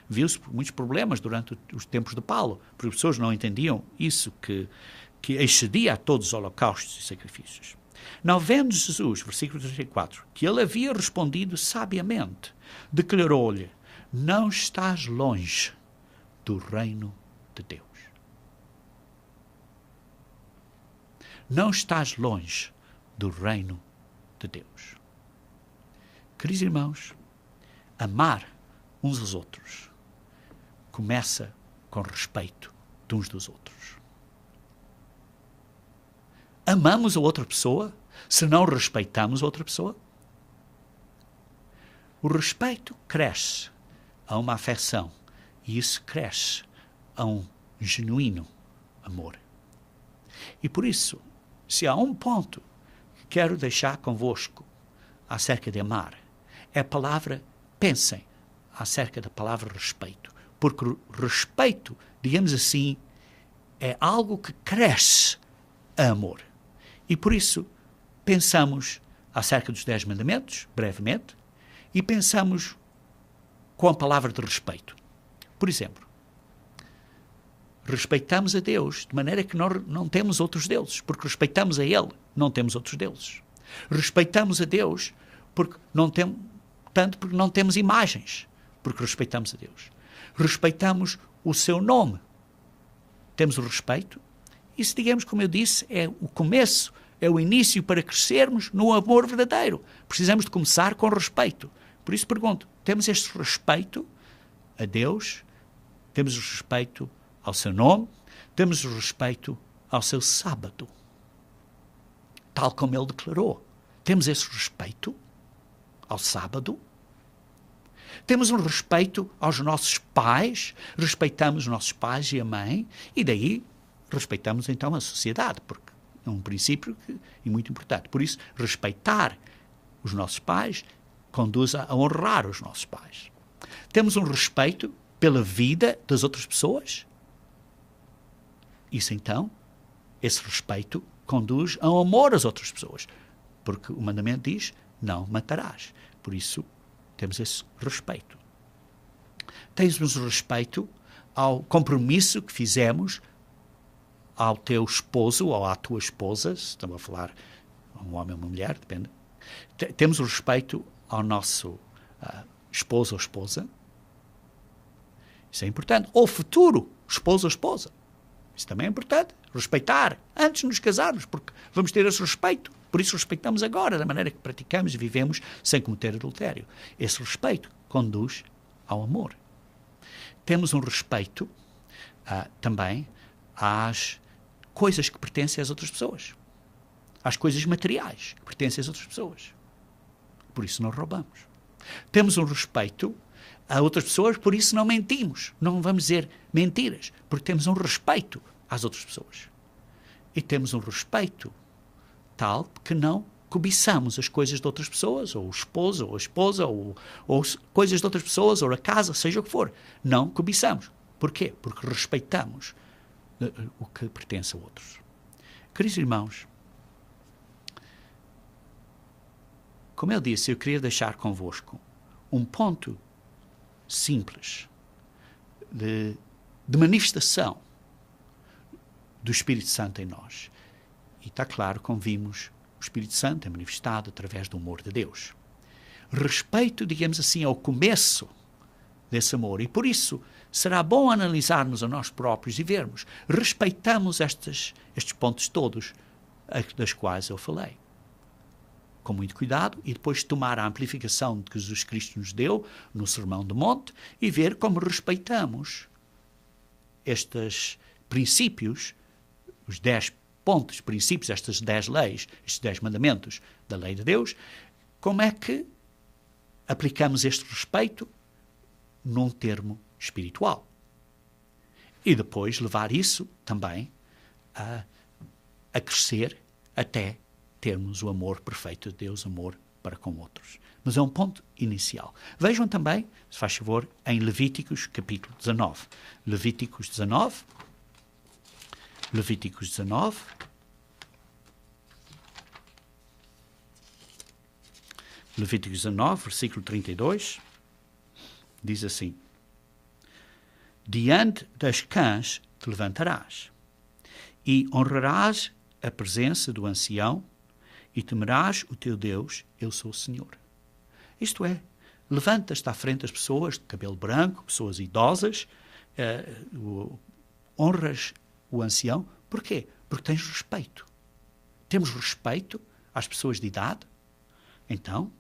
A: Viu-se muitos problemas durante os tempos de Paulo, porque as pessoas não entendiam isso que excedia a todos os holocaustos e sacrifícios. Não vendo Jesus, versículo 34, que ele havia respondido sabiamente, declarou-lhe: não estás longe do reino de Deus. Não estás longe do reino de Deus. Queridos irmãos, amar uns aos outros começa com respeito de uns dos outros. Amamos a outra pessoa se não respeitamos a outra pessoa? O respeito cresce a uma afecção e isso cresce a um genuíno amor. E por isso, se há um ponto que quero deixar convosco acerca de amar, é a palavra, pensem acerca da palavra respeito. Porque respeito, digamos assim, é algo que cresce a amor. E por isso, pensamos acerca dos 10 mandamentos, brevemente, e pensamos com a palavra de respeito. Por exemplo, respeitamos a Deus de maneira que nós não temos outros deuses, porque respeitamos a Ele, não temos outros deuses. Respeitamos a Deus porque não Portanto, porque não temos imagens, porque respeitamos a Deus. Respeitamos o seu nome. Temos o respeito. Isso, digamos, como eu disse, é o começo, é o início para crescermos no amor verdadeiro. Precisamos de começar com respeito. Por isso pergunto, temos este respeito a Deus? Temos o respeito ao seu nome? Temos o respeito ao seu sábado? Tal como ele declarou. Temos esse respeito ao sábado? Temos um respeito aos nossos pais? Respeitamos os nossos pais e a mãe? E daí respeitamos então a sociedade, porque é um princípio muito importante. Por isso, respeitar os nossos pais conduz a honrar os nossos pais. Temos um respeito pela vida das outras pessoas? Isso então, esse respeito conduz ao amor às outras pessoas. Porque o mandamento diz, não matarás. Por isso, temos esse respeito. Temos o respeito ao compromisso que fizemos ao teu esposo ou à tua esposa, se estamos a falar um homem ou uma mulher, depende. Temos o respeito ao nosso esposo ou esposa. Isso é importante. Ou futuro esposo ou esposa. Isso também é importante. Respeitar antes de nos casarmos, porque vamos ter esse respeito. Por isso respeitamos agora, da maneira que praticamos e vivemos sem cometer adultério. Esse respeito conduz ao amor. Temos um respeito também às coisas que pertencem às outras pessoas. Às coisas materiais que pertencem às outras pessoas. Por isso não roubamos. Temos um respeito a outras pessoas, por isso não mentimos. Não vamos dizer mentiras, porque temos um respeito às outras pessoas. E temos um respeito tal que não cobiçamos as coisas de outras pessoas, ou o esposo, ou a esposa, ou coisas de outras pessoas, ou a casa, seja o que for. Não cobiçamos. Porquê? Porque respeitamos o que pertence a outros. Queridos irmãos, como eu disse, eu queria deixar convosco um ponto simples de manifestação do Espírito Santo em nós. E está claro, como vimos, o Espírito Santo é manifestado através do amor de Deus. Respeito, digamos assim, ao começo desse amor. E por isso será bom analisarmos a nós próprios e vermos, respeitamos estes pontos todos das quais eu falei. Com muito cuidado, e depois tomar a amplificação que Jesus Cristo nos deu no Sermão do Monte e ver como respeitamos estes princípios, os 10 pontos, princípios, estas 10 leis, estes 10 mandamentos da lei de Deus, como é que aplicamos este respeito num termo espiritual. E depois levar isso também a crescer até termos o amor perfeito de Deus, amor para com outros. Mas é um ponto inicial. Vejam também, se faz favor, em Levíticos capítulo 19. Levíticos 19. Levíticos 19. Levíticos 19, versículo 32. Diz assim: diante das cãs te levantarás e honrarás a presença do ancião e temerás o teu Deus, eu sou o Senhor. Isto é, levantas-te à frente das pessoas de cabelo branco, pessoas idosas, honras o ancião. Porquê? Porque tens respeito. Temos respeito às pessoas de idade. Então,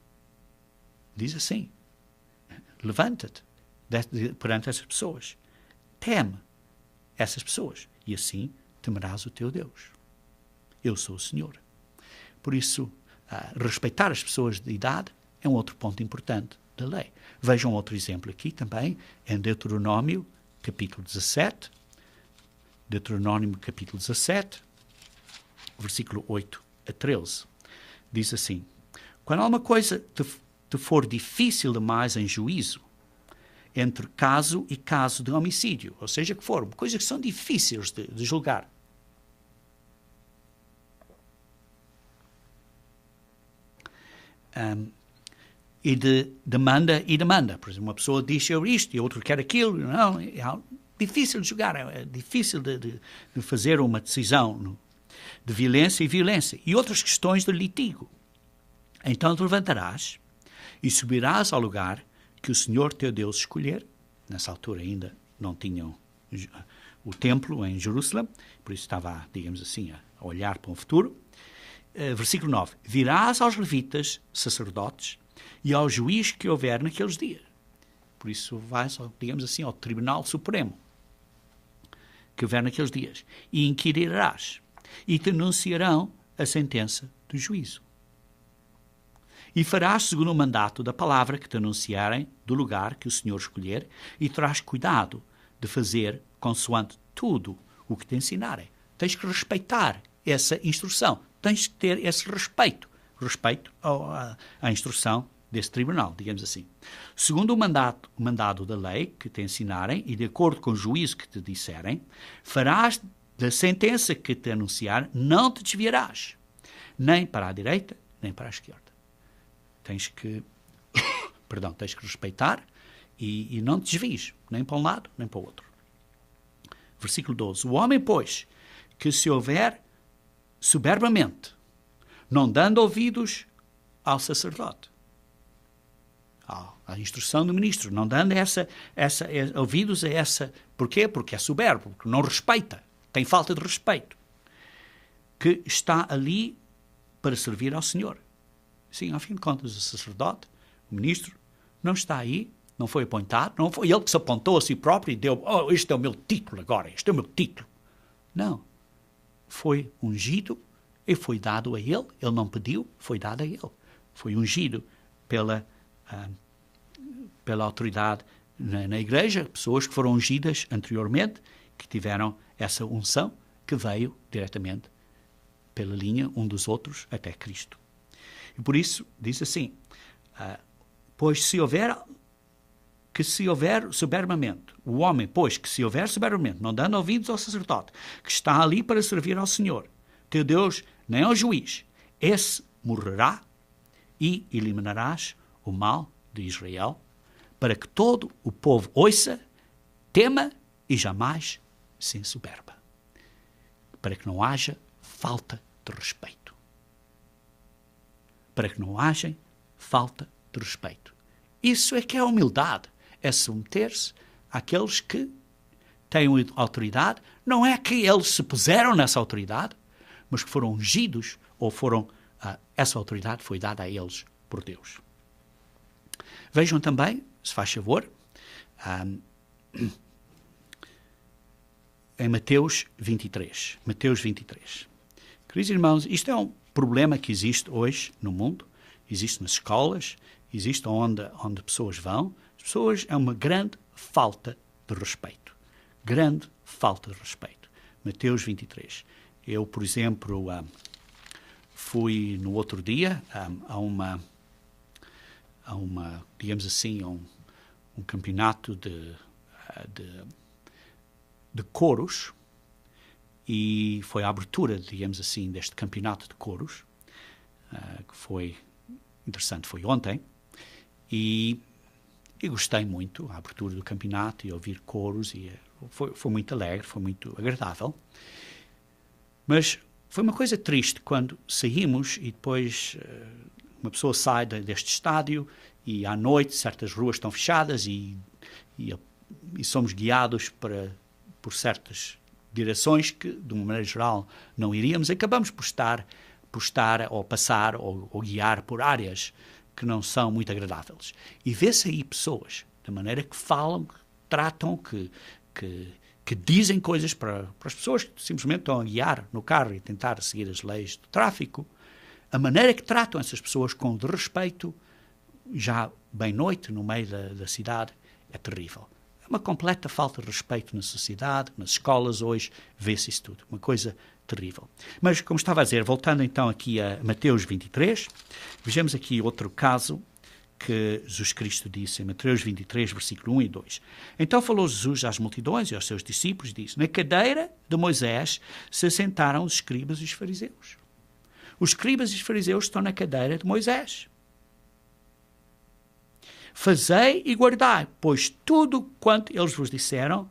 A: diz assim, levanta-te perante essas pessoas. Teme essas pessoas e assim temerás o teu Deus. Eu sou o Senhor. Por isso, respeitar as pessoas de idade é um outro ponto importante da lei. Vejam outro exemplo aqui também, em Deuteronômio, capítulo 17. Deuteronômio, capítulo 17, versículo 8 a 13. Diz assim: quando alguma coisa te for difícil demais em juízo, entre caso e caso de homicídio, ou seja, que for, coisas que são difíceis de julgar, e de demanda e demanda. Por exemplo, uma pessoa diz eu isto e outro quer aquilo. Não, é difícil de julgar, é difícil de fazer uma decisão de violência e violência. E outras questões de litígio. Então te levantarás e subirás ao lugar que o Senhor teu Deus escolher. Nessa altura ainda não tinham o templo em Jerusalém, por isso estava, digamos assim, a olhar para o futuro. Versículo 9. Virás aos levitas, sacerdotes, e ao juiz que houver naqueles dias. Por isso vais, digamos assim, ao Tribunal Supremo que houver naqueles dias. E inquirirás, e te anunciarão a sentença do juízo. E farás segundo o mandato da palavra que te anunciarem do lugar que o Senhor escolher, e terás cuidado de fazer consoante tudo o que te ensinarem. Tens que respeitar essa instrução. Tens que ter esse respeito à instrução desse tribunal, digamos assim. Segundo o mandado da lei que te ensinarem e de acordo com o juízo que te disserem, farás da sentença que te anunciar, não te desviarás, nem para a direita, nem para a esquerda. Tens que respeitar e não te desvies, nem para um lado, nem para o outro. Versículo 12. O homem, pois, que se houver soberbamente, não dando ouvidos ao sacerdote, à instrução do ministro, não dando ouvidos a essa... Porquê? Porque é soberbo, porque não respeita, tem falta de respeito, que está ali para servir ao Senhor. Sim, ao fim de contas, o sacerdote, o ministro, não está aí, não foi apontado, não foi ele que se apontou a si próprio e deu, este é o meu título agora, este é o meu título. Não. Foi ungido e foi dado a ele. Ele não pediu, foi dado a ele. Foi ungido pela autoridade na igreja, pessoas que foram ungidas anteriormente, que tiveram essa unção, que veio diretamente pela linha um dos outros até Cristo. E por isso, diz assim, pois se houver soberbamente, o homem, pois que se houver soberbamente, não dando ouvidos ao sacerdote, que está ali para servir ao Senhor, teu Deus, nem ao juiz, esse morrerá e eliminarás o mal de Israel, para que todo o povo ouça, tema e jamais se ensoberba, para que não haja falta de respeito. Para que não haja falta de respeito. Isso é que é humildade, é submeter-se àqueles que têm autoridade. Não é que eles se puseram nessa autoridade, mas que foram ungidos ou essa autoridade foi dada a eles por Deus. Vejam também, se faz favor, em Mateus 23. Mateus 23. Queridos irmãos, isto é um problema que existe hoje no mundo, existe nas escolas, existe onde pessoas vão. As pessoas, é uma grande falta de respeito. Grande falta de respeito. Mateus 23. Eu, por exemplo, fui no outro dia a uma digamos assim, um campeonato de coros, e foi a abertura, digamos assim, deste campeonato de coros, que foi interessante, foi ontem, e gostei muito da abertura do campeonato e ouvir coros, e foi muito alegre, foi muito agradável. Mas foi uma coisa triste quando saímos e depois uma pessoa sai deste estádio e à noite certas ruas estão fechadas e somos guiados por certas direções que, de uma maneira geral, não iríamos. Acabamos por estar ou passar ou guiar por áreas que não são muito agradáveis. E vê-se aí pessoas, da maneira que falam, que tratam, que dizem coisas para as pessoas que simplesmente estão a guiar no carro e tentar seguir as leis do tráfico. A maneira que tratam essas pessoas com desrespeito, já bem noite, no meio da cidade, é terrível. É uma completa falta de respeito na sociedade, nas escolas hoje, vê-se isso tudo. Uma coisa terrível. Mas, como estava a dizer, voltando então aqui a Mateus 23, vejamos aqui outro caso que Jesus Cristo disse em Mateus 23, versículo 1 e 2. Então falou Jesus às multidões e aos seus discípulos e disse: na cadeira de Moisés se assentaram os escribas e os fariseus. Os escribas e os fariseus estão na cadeira de Moisés. Fazei e guardai, pois tudo quanto eles vos disseram,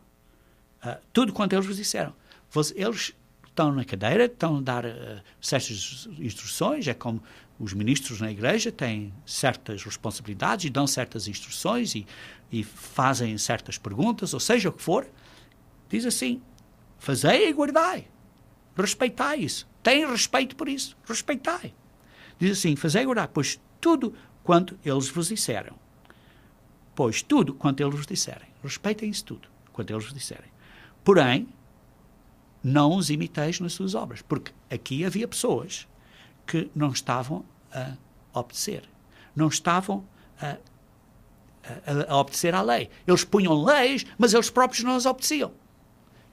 A: eles estão na cadeira, estão a dar certas instruções, é como os ministros na igreja têm certas responsabilidades e dão certas instruções e fazem certas perguntas, ou seja, o que for. Diz assim, fazei e guardai. Respeitai isso. Tem respeito por isso. Respeitai. Diz assim, fazei e guardai, pois tudo quanto eles vos disseram. Pois tudo quanto eles vos disserem. Respeitem isso tudo, quanto eles vos disserem. Porém, não os imiteis nas suas obras. Porque aqui havia pessoas que não estavam a obedecer. Não estavam a obedecer à lei. Eles punham leis, mas eles próprios não as obedeciam.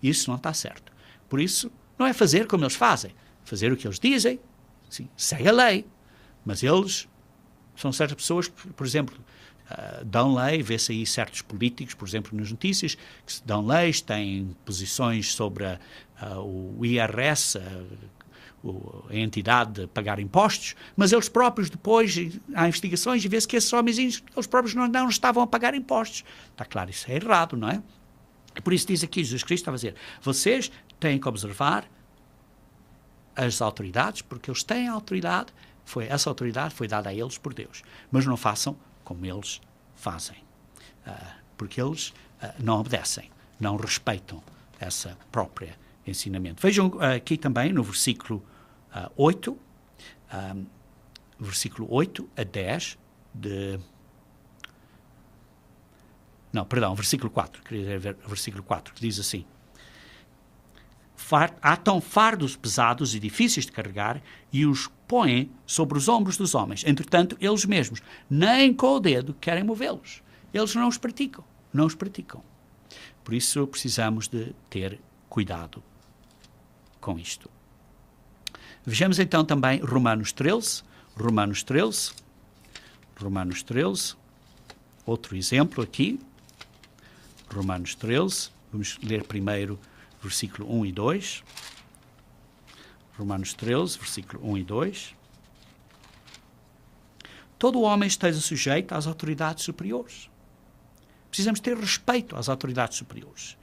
A: Isso não está certo. Por isso, não é fazer como eles fazem. Fazer o que eles dizem, sim, segue a lei. Mas eles são certas pessoas que, por exemplo, dão lei, vê-se aí certos políticos, por exemplo, nas notícias, que se dão leis, têm posições sobre o IRS, a entidade de pagar impostos, mas eles próprios depois, há investigações e vê-se que esses homens, eles próprios não estavam a pagar impostos. Está claro, isso é errado, não é? Por isso diz aqui, Jesus Cristo estava a dizer, vocês têm que observar as autoridades, porque eles têm autoridade, essa autoridade foi dada a eles por Deus, mas não façam como eles fazem, porque eles não obedecem, não respeitam essa própria ensinamento. Vejam aqui também no versículo 8, versículo 8 a 10 versículo 4, queria ver versículo 4, que diz assim, atam fardos pesados e difíceis de carregar e os põem sobre os ombros dos homens. Entretanto, eles mesmos, nem com o dedo, querem movê-los. Eles não os praticam. Por isso, precisamos de ter cuidado com isto. Vejamos então também Romanos 13, outro exemplo aqui, Romanos 13, vamos ler primeiro versículo 1 e 2. Romanos 13, versículo 1 e 2. Todo homem esteja sujeito às autoridades superiores. Precisamos ter respeito às autoridades superiores.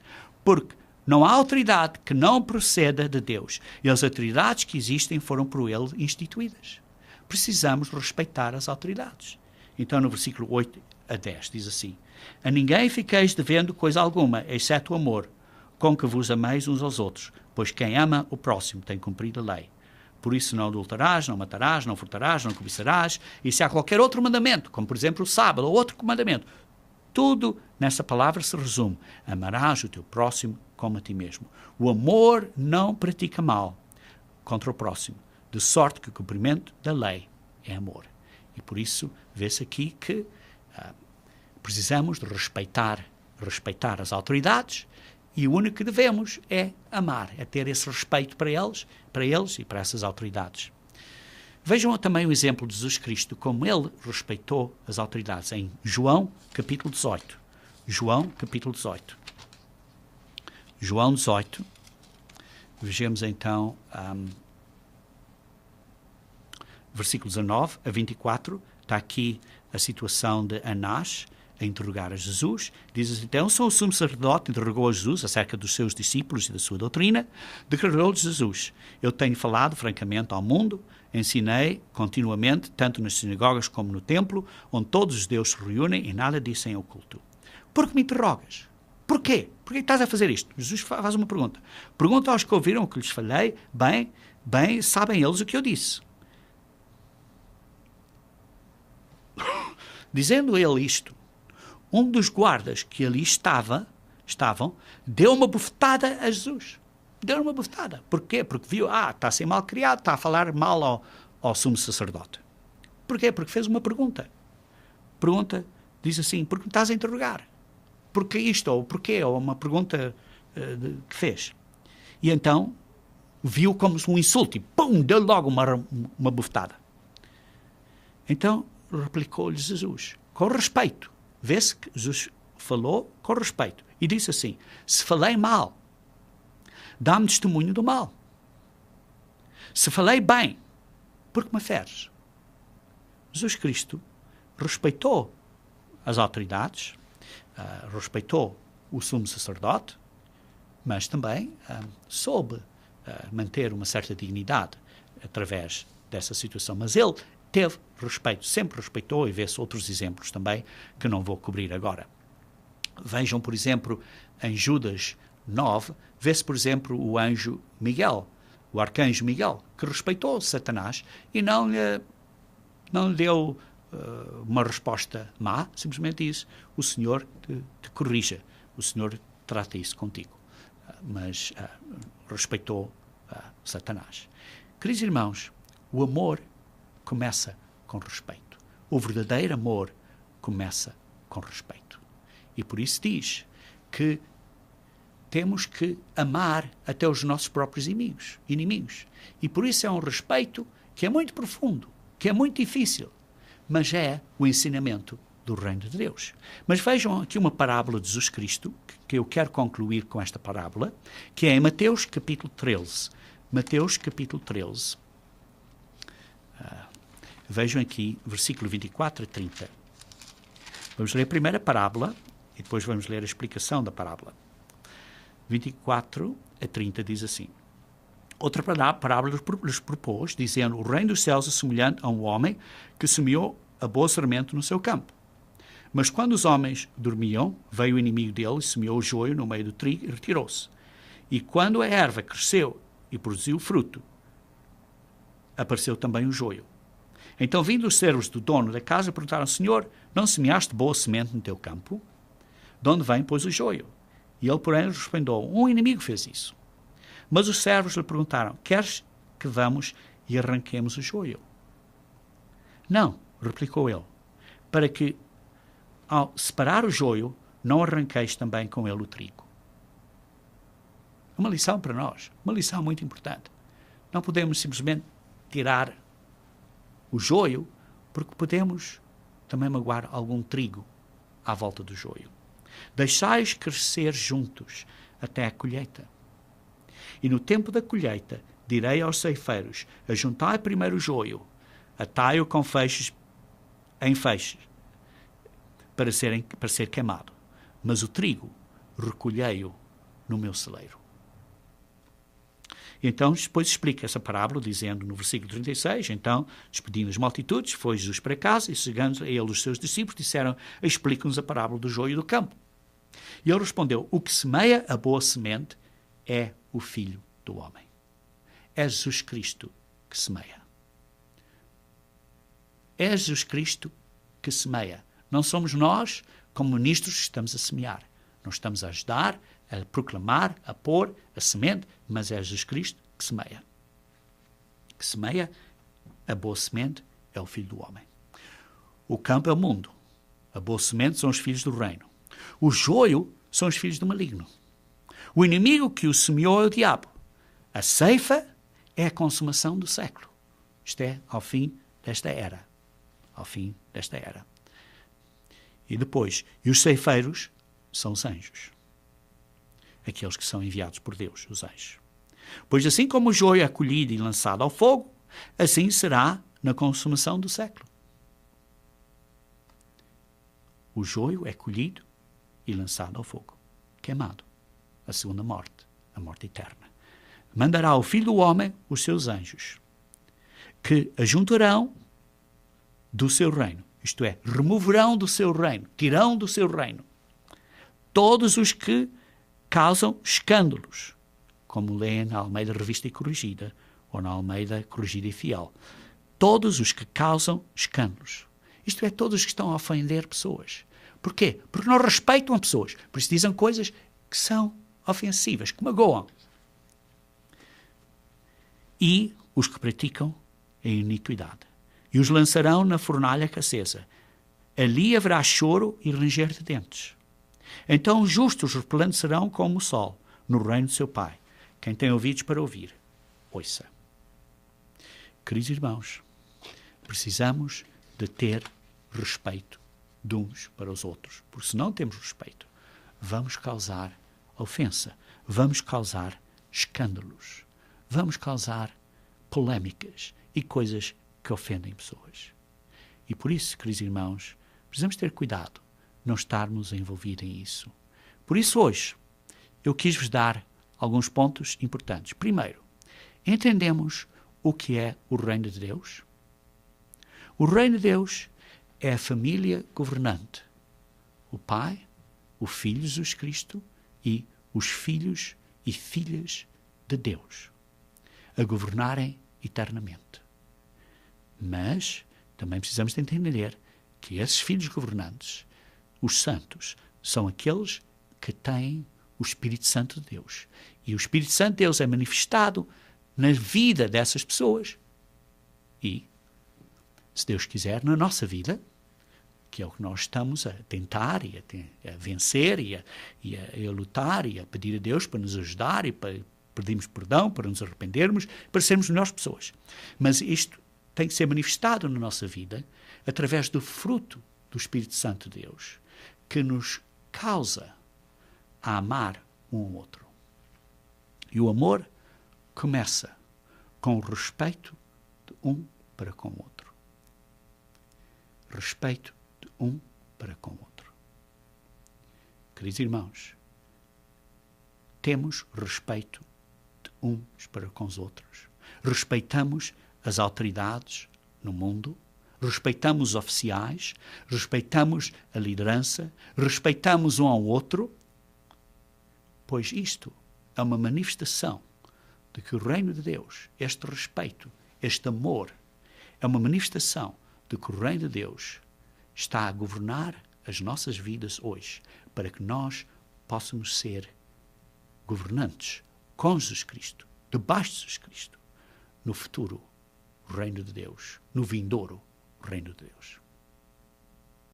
A: Porque não há autoridade que não proceda de Deus. E as autoridades que existem foram por Ele instituídas. Precisamos respeitar as autoridades. Então, no versículo 8 a 10, diz assim, a ninguém fiqueis devendo coisa alguma, exceto o amor, com que vos ameis uns aos outros, pois quem ama o próximo tem cumprido a lei. Por isso não adulterarás, não matarás, não furtarás, não cobiçarás, e se há qualquer outro mandamento, como por exemplo o sábado ou outro mandamento, tudo nessa palavra se resume, amarás o teu próximo como a ti mesmo. O amor não pratica mal contra o próximo, de sorte que o cumprimento da lei é amor. E por isso vê-se aqui que precisamos de respeitar as autoridades, e o único que devemos é amar, é ter esse respeito para eles e para essas autoridades. Vejam também o exemplo de Jesus Cristo, como ele respeitou as autoridades, em João, capítulo 18. João 18. Vejamos então versículos 19 a 24. Está aqui a situação de Anás a interrogar a Jesus. Diz então, o sumo sacerdote interrogou a Jesus acerca dos seus discípulos e da sua doutrina. Declarou-lhe Jesus, eu tenho falado francamente ao mundo, ensinei continuamente, tanto nas sinagogas como no templo, onde todos os deuses se reúnem e nada disse em oculto. Por que me interrogas? Porquê? Porquê estás a fazer isto? Jesus faz uma pergunta. Pergunta aos que ouviram o que lhes falei, bem, sabem eles o que eu disse. Dizendo ele isto, um dos guardas que ali estavam, deu uma bufetada a Jesus. Deu uma bufetada. Porquê? Porque viu, está a ser mal criado, está a falar mal ao sumo sacerdote. Porquê? Porque fez uma pergunta. Pergunta, diz assim, porque me estás a interrogar? Porquê isto? Ou porquê? Ou uma pergunta que fez. E então, viu como um insulto e pum, deu logo uma bufetada. Então, replicou-lhe Jesus, com respeito. Vê-se que Jesus falou com respeito. E disse assim, se falei mal, dá-me testemunho do mal. Se falei bem, por que me feres? Jesus Cristo respeitou as autoridades, respeitou o sumo sacerdote, mas também manter uma certa dignidade através dessa situação. Mas ele teve respeito, sempre respeitou, e vê-se outros exemplos também que não vou cobrir agora. Vejam, por exemplo, em Judas 9, vê-se, por exemplo, o anjo Miguel, o arcanjo Miguel, que respeitou Satanás e não lhe deu uma resposta má, simplesmente disse: o Senhor te corrija, o Senhor trata isso contigo. Mas respeitou Satanás. Queridos irmãos, o amor começa com respeito. O verdadeiro amor começa com respeito. E por isso diz que temos que amar até os nossos próprios inimigos. E por isso é um respeito que é muito profundo, que é muito difícil, mas é o ensinamento do reino de Deus. Mas vejam aqui uma parábola de Jesus Cristo, que eu quero concluir com esta parábola, que é em Mateus capítulo 13. Mateus capítulo 13. Vejam aqui, versículo 24 a 30. Vamos ler a primeira parábola e depois vamos ler a explicação da parábola. 24 a 30 diz assim: outra parábola lhes propôs, dizendo: o reino dos céus é semelhante a um homem que semeou a boa semente no seu campo. Mas quando os homens dormiam, veio o inimigo dele e semeou o joio no meio do trigo e retirou-se. E quando a erva cresceu e produziu fruto, apareceu também o joio. Então, vindo os servos do dono da casa, perguntaram: Senhor, não semeaste boa semente no teu campo? De onde vem, pois, o joio? E ele, porém, respondeu: um inimigo fez isso. Mas os servos lhe perguntaram: queres que vamos e arranquemos o joio? Não, replicou ele, para que, ao separar o joio, não arranqueis também com ele o trigo. É uma lição para nós, uma lição muito importante. Não podemos simplesmente tirar o joio, porque podemos também magoar algum trigo à volta do joio. Deixai-os crescer juntos até a colheita. E no tempo da colheita direi aos ceifeiros: ajuntai primeiro o joio, atai-o com feixes em feixes, para ser queimado, mas o trigo recolhei-o no meu celeiro. Então, depois explica essa parábola, dizendo no versículo 36, então, despedindo as multitudes, foi Jesus para casa, e chegando a ele os seus discípulos, disseram: explica-nos a parábola do joio do campo. E ele respondeu: o que semeia a boa semente é o Filho do Homem. É Jesus Cristo que semeia. É Jesus Cristo que semeia. Não somos nós, como ministros, que estamos a semear. Nós estamos a ajudar, a proclamar, a pôr a semente, mas é Jesus Cristo que semeia. Que semeia a boa semente é o Filho do Homem. O campo é o mundo. A boa semente são os filhos do reino. O joio são os filhos do maligno. O inimigo que o semeou é o diabo. A ceifa é a consumação do século. Isto é, ao fim desta era. Ao fim desta era. E depois, e os ceifeiros são os anjos. Aqueles que são enviados por Deus, os anjos. Pois assim como o joio é colhido e lançado ao fogo, assim será na consumação do século. O joio é colhido e lançado ao fogo, queimado, a segunda morte, a morte eterna. Mandará o Filho do Homem os seus anjos, que ajuntarão do seu reino, isto é, removerão do seu reino, tirarão do seu reino, todos os que causam escândalos, como leem na Almeida Revista e Corrigida, ou na Almeida Corrigida e Fiel. Todos os que causam escândalos. Isto é, todos os que estão a ofender pessoas. Porquê? Porque não respeitam as pessoas. Por isso dizem coisas que são ofensivas, que magoam. E os que praticam a iniquidade. E os lançarão na fornalha acesa. Ali haverá choro e ranger de dentes. Então os justos resplandecerão como o sol no reino de seu Pai. Quem tem ouvidos para ouvir, ouça. Queridos irmãos, precisamos de ter respeito de uns para os outros. Porque se não temos respeito, vamos causar ofensa, vamos causar escândalos, vamos causar polémicas e coisas que ofendem pessoas. E por isso, queridos irmãos, precisamos ter cuidado, não estarmos envolvidos em isso. Por isso hoje, eu quis-vos dar alguns pontos importantes. Primeiro, entendemos o que é o reino de Deus? O reino de Deus é a família governante. O Pai, o Filho Jesus Cristo e os filhos e filhas de Deus, a governarem eternamente. Mas também precisamos de entender que esses filhos governantes, os santos, são aqueles que têm o Espírito Santo de Deus. E o Espírito Santo de Deus é manifestado na vida dessas pessoas. E, se Deus quiser, na nossa vida, que é o que nós estamos a tentar e a vencer e a lutar e a pedir a Deus para nos ajudar e para pedirmos perdão, para nos arrependermos, para sermos melhores pessoas. Mas isto tem que ser manifestado na nossa vida através do fruto do Espírito Santo de Deus, que nos causa a amar um ao outro. E o amor começa com o respeito de um para com o outro. Respeito de um para com o outro. Queridos irmãos, temos respeito de uns para com os outros. Respeitamos as autoridades no mundo, respeitamos os oficiais, respeitamos a liderança, respeitamos um ao outro, pois isto é uma manifestação de que o reino de Deus, este respeito, este amor, é uma manifestação de que o reino de Deus está a governar as nossas vidas hoje, para que nós possamos ser governantes com Jesus Cristo, debaixo de Jesus Cristo, no futuro, o reino de Deus, no vindouro, o reino de Deus.